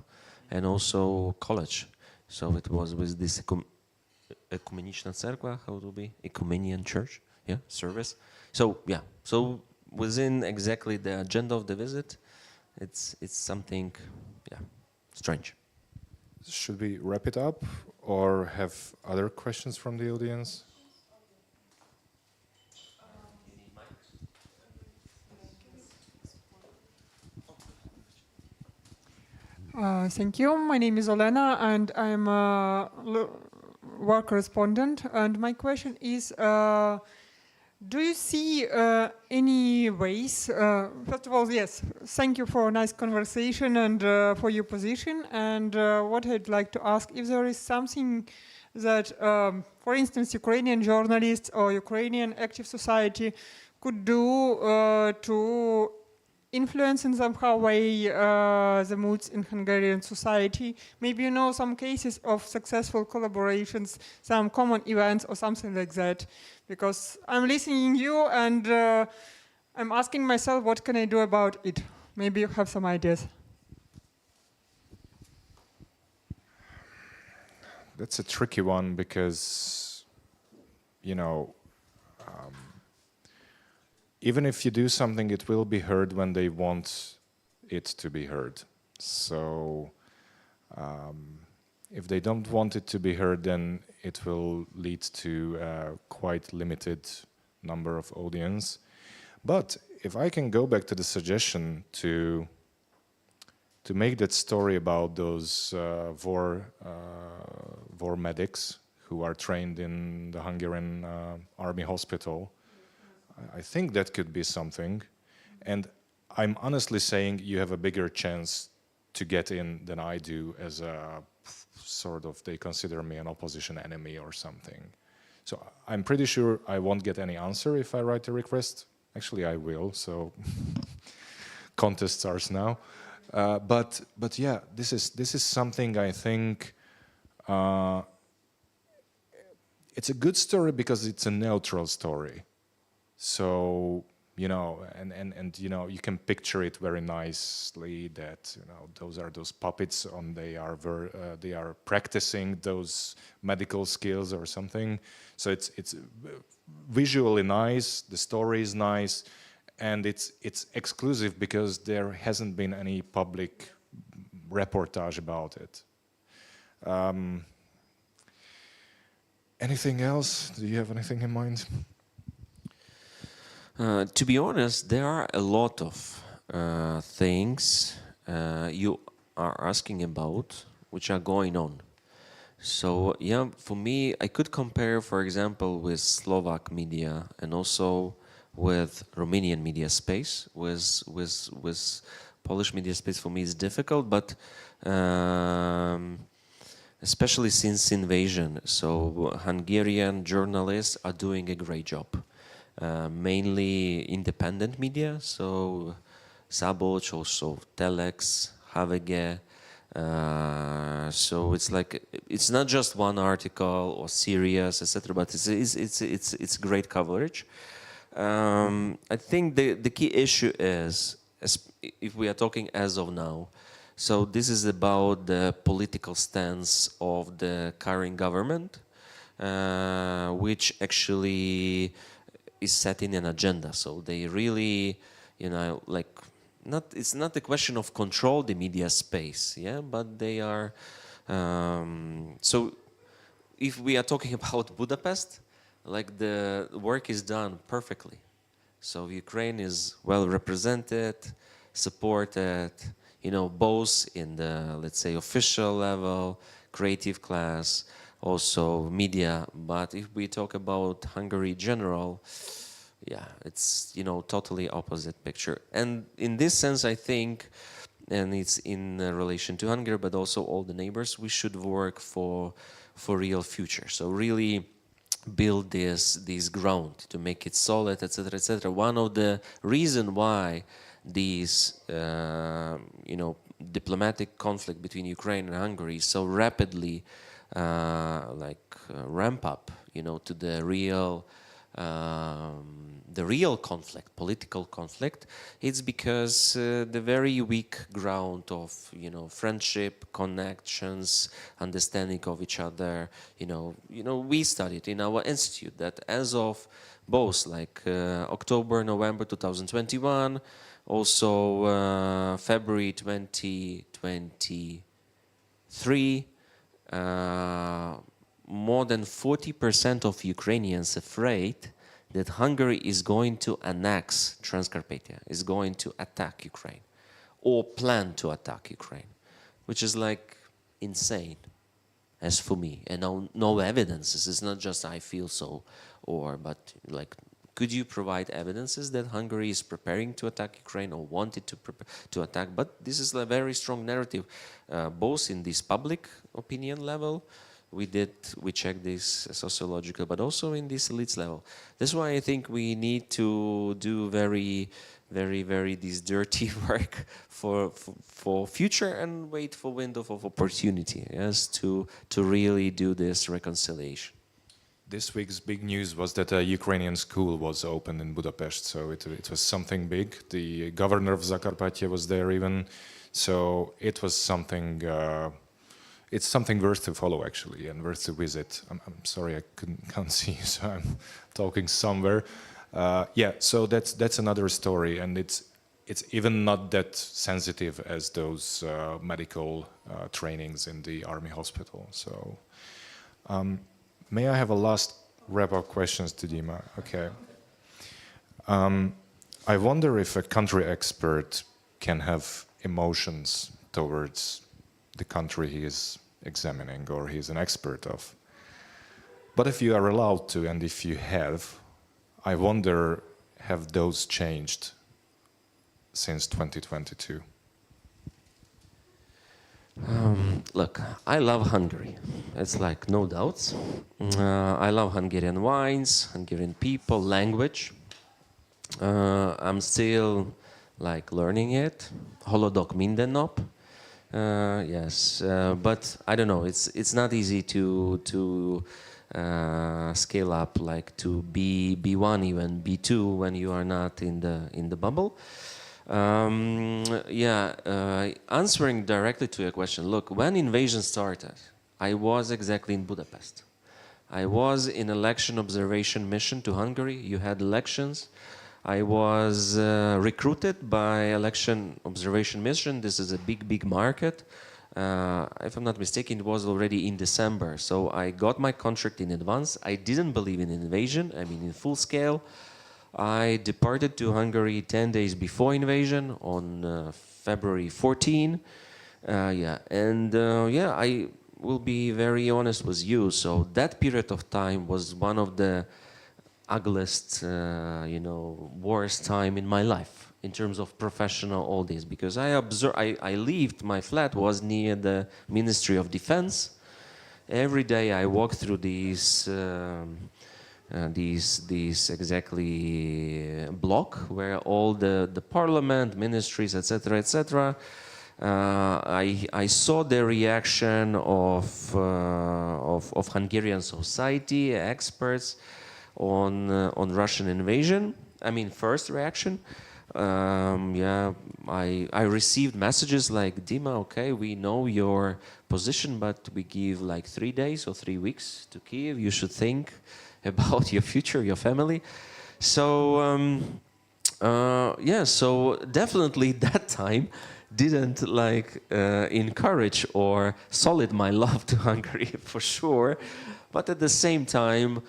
[SPEAKER 4] and also college. So it was with this Ecumeniczna Cerkwa, how it will be? Ecumenian church, yeah, service. So yeah, so within exactly the agenda of the visit, it's something, yeah, strange.
[SPEAKER 2] Should we wrap it up or have other questions from the audience?
[SPEAKER 6] Thank you. My name is Olena, and I'm a war correspondent. And my question is, do you see any ways? First of all, yes, thank you for a nice conversation and for your position. And what I'd like to ask, if there is something that, for instance, Ukrainian journalists or Ukrainian active society could do to influence in somehow way the moods in Hungarian society. Maybe you know some cases of successful collaborations, some common events or something like that. Because I'm listening to you and I'm asking myself, what can I do about it? Maybe you have some ideas.
[SPEAKER 2] That's a tricky one because, even if you do something, it will be heard when they want it to be heard. So if they don't want it to be heard, then it will lead to a quite limited number of audience. But if I can go back to the suggestion to make that story about those war medics who are trained in the Hungarian army hospital, I think that could be something. And I'm honestly saying you have a bigger chance to get in than I do, as a sort of, they consider me an opposition enemy or something. So I'm pretty sure I won't get any answer if I write a request. Actually, I will, so contest starts now. But yeah, this is something I think it's a good story because it's a neutral story. So, and you can picture it very nicely that, those are those puppets and they are practicing those medical skills or something. So it's visually nice, the story is nice, and it's exclusive because there hasn't been any public reportage about it. Anything else? Do you have anything in mind?
[SPEAKER 4] To be honest, there are a lot of things you are asking about which are going on. So yeah, for me, I could compare, for example, with Slovak media and also with Romanian media space. With Polish media space, for me, is difficult, but especially since invasion. So Hungarian journalists are doing a great job. Mainly independent media, so Szabolcs, also Telex, HVG. So it's like, it's not just one article or series, etc., but it's great coverage. I think the key issue is, if we are talking as of now, so this is about the political stance of the current government, which actually is setting an agenda. So they really, like it's not a question of control the media space, yeah, but they are, so if we are talking about Budapest, like the work is done perfectly. So Ukraine is well represented, supported, you know, both in the, let's say, official level, creative class, also media. But if we talk about Hungary general, yeah, it's, you know, totally opposite picture. And in this sense, I think, and it's in relation to Hungary, but also all the neighbors, we should work for real future. So really build this ground to make it solid, etc., etc. One of the reason why these, you know, diplomatic conflict between Ukraine and Hungary so rapidly ramp up, you know, to the real conflict, political conflict, it's because the very weak ground of, you know, friendship, connections, understanding of each other. You know, we studied in our institute that as of both October, November 2021, also February 2023. More than 40% of Ukrainians afraid that Hungary is going to annex Transcarpathia, is going to attack Ukraine, or plan to attack Ukraine, which is like insane, as for me. And no evidences. It's not just I feel so, but like, could you provide evidences that Hungary is preparing to attack Ukraine or wanted to attack? But this is a very strong narrative, both in this public opinion level. We checked this sociological, but also in this elites level. That's why I think we need to do very this dirty work for future and wait for window of opportunity, yes, to really do this reconciliation.
[SPEAKER 2] This week's big news was that a Ukrainian school was opened in Budapest, so it was something big. The governor of Zakarpattia was there even, so it was something. It's something worth to follow, actually, and worth to visit. I'm sorry I can't see you, so I'm talking somewhere. Yeah, so that's another story, and it's even not that sensitive as those medical trainings in the army hospital. So, may I have a last wrap-up questions to Dima? Okay. I wonder if a country expert can have emotions towards the country he is examining or he's an expert of. But if you are allowed to, and if you have, I wonder, have those changed since 2022?
[SPEAKER 4] Look, I love Hungary. It's like no doubts. I love Hungarian wines, Hungarian people, language. I'm still like learning it. Haladok minden nap. Yes, but I don't know. It's not easy to scale up like to B1, even B2 when you are not in the bubble. Answering directly to your question. Look, when invasion started, I was exactly in Budapest. I was in election observation mission to Hungary. You had elections. I was recruited by election observation mission. This is a big market. If I'm not mistaken, it was already in December. So I got my contract in advance. I didn't believe in invasion, I mean in full scale. I departed to Hungary 10 days before invasion on February 14. I will be very honest with you. So that period of time was one of the ugliest, worst time in my life in terms of professional all this, because I lived, my flat was near the Ministry of Defense. Every day I walked through these exactly block where all the parliament, ministries, etc. I saw the reaction of Hungarian society, experts on Russian invasion. I mean, first reaction. I received messages like, Dima, okay, we know your position, but we give like 3 days or 3 weeks to Kyiv. You should think about your future, your family. So Yeah, so definitely that time didn't encourage or solid my love to Hungary for sure, but at the same time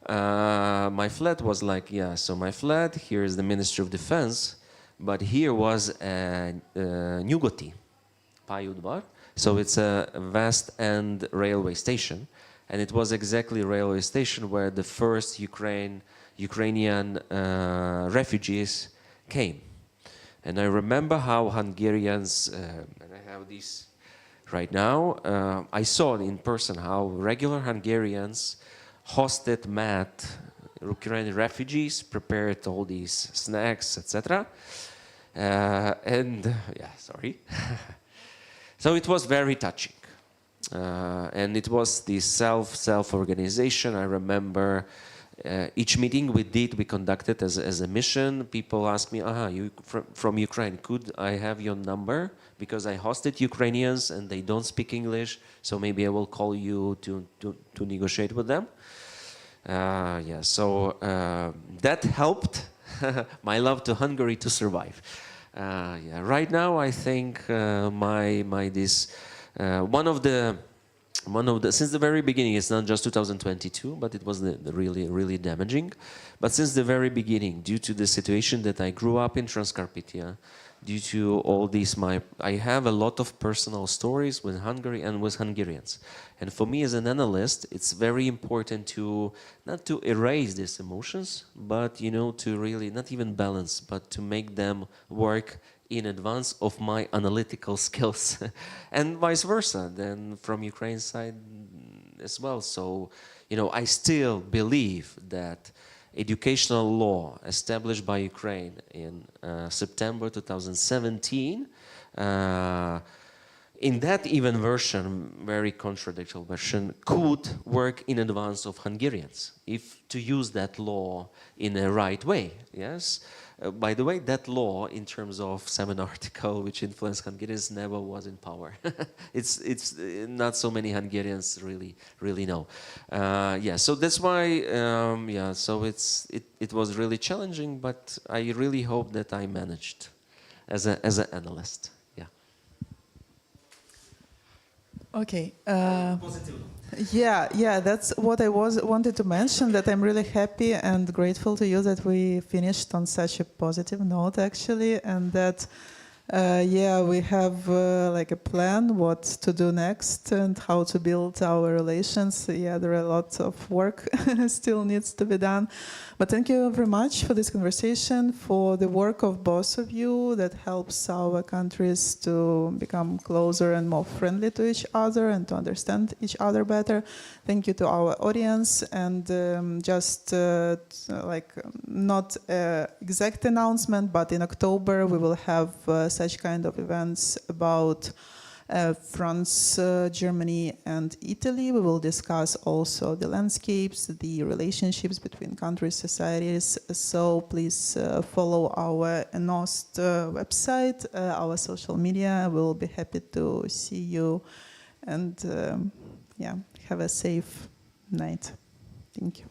[SPEAKER 4] my flat was like, yeah, so my flat, here is the Ministry of Defense, but here was Nyugati pályaudvar, so it's a West End railway station, and it was exactly a railway station where the first Ukrainian refugees came. And I remember how Hungarians, and I have these right now, I saw in person how regular Hungarians hosted, met Ukrainian refugees, prepared all these snacks, etc. So it was very touching. And it was this self-organization. I remember each meeting we conducted as a mission. People asked me, you from Ukraine, could I have your number? Because I hosted Ukrainians and they don't speak English, so maybe I will call you to negotiate with them. So that helped my love to Hungary to survive. Right now I think since the very beginning, it's not just 2022, but it was really damaging. But since the very beginning, due to the situation that I grew up in Transcarpathia, due to all these, I have a lot of personal stories with Hungary and with Hungarians. And for me as an analyst, it's very important to, not to erase these emotions, but, to really, not even balance, but to make them work in advance of my analytical skills and vice versa, then from Ukraine's side as well. So, I still believe that educational law established by Ukraine in September 2017, in that even version, very contradictory version, could work in advance of Hungarians if to use that law in a right way, yes? By the way, that law, in terms of 7 article, which influenced Hungarians, never was in power. It's not so many Hungarians really know. So that's why, so it was really challenging, but I really hope that I managed as an analyst.
[SPEAKER 1] Okay. That's what I wanted to mention, that I'm really happy and grateful to you that we finished on such a positive note, actually, and that we have like a plan what to do next and how to build our relations. There are lots of work still needs to be done. But thank you very much for this conversation, for the work of both of you that helps our countries to become closer and more friendly to each other and to understand each other better. Thank you to our audience, and not exact announcement, but in October we will have such kind of events about France, Germany and Italy. We will discuss also the landscapes, the relationships between countries, societies. So please follow our n-ost website, our social media. We'll be happy to see you, and have a safe night. Thank you.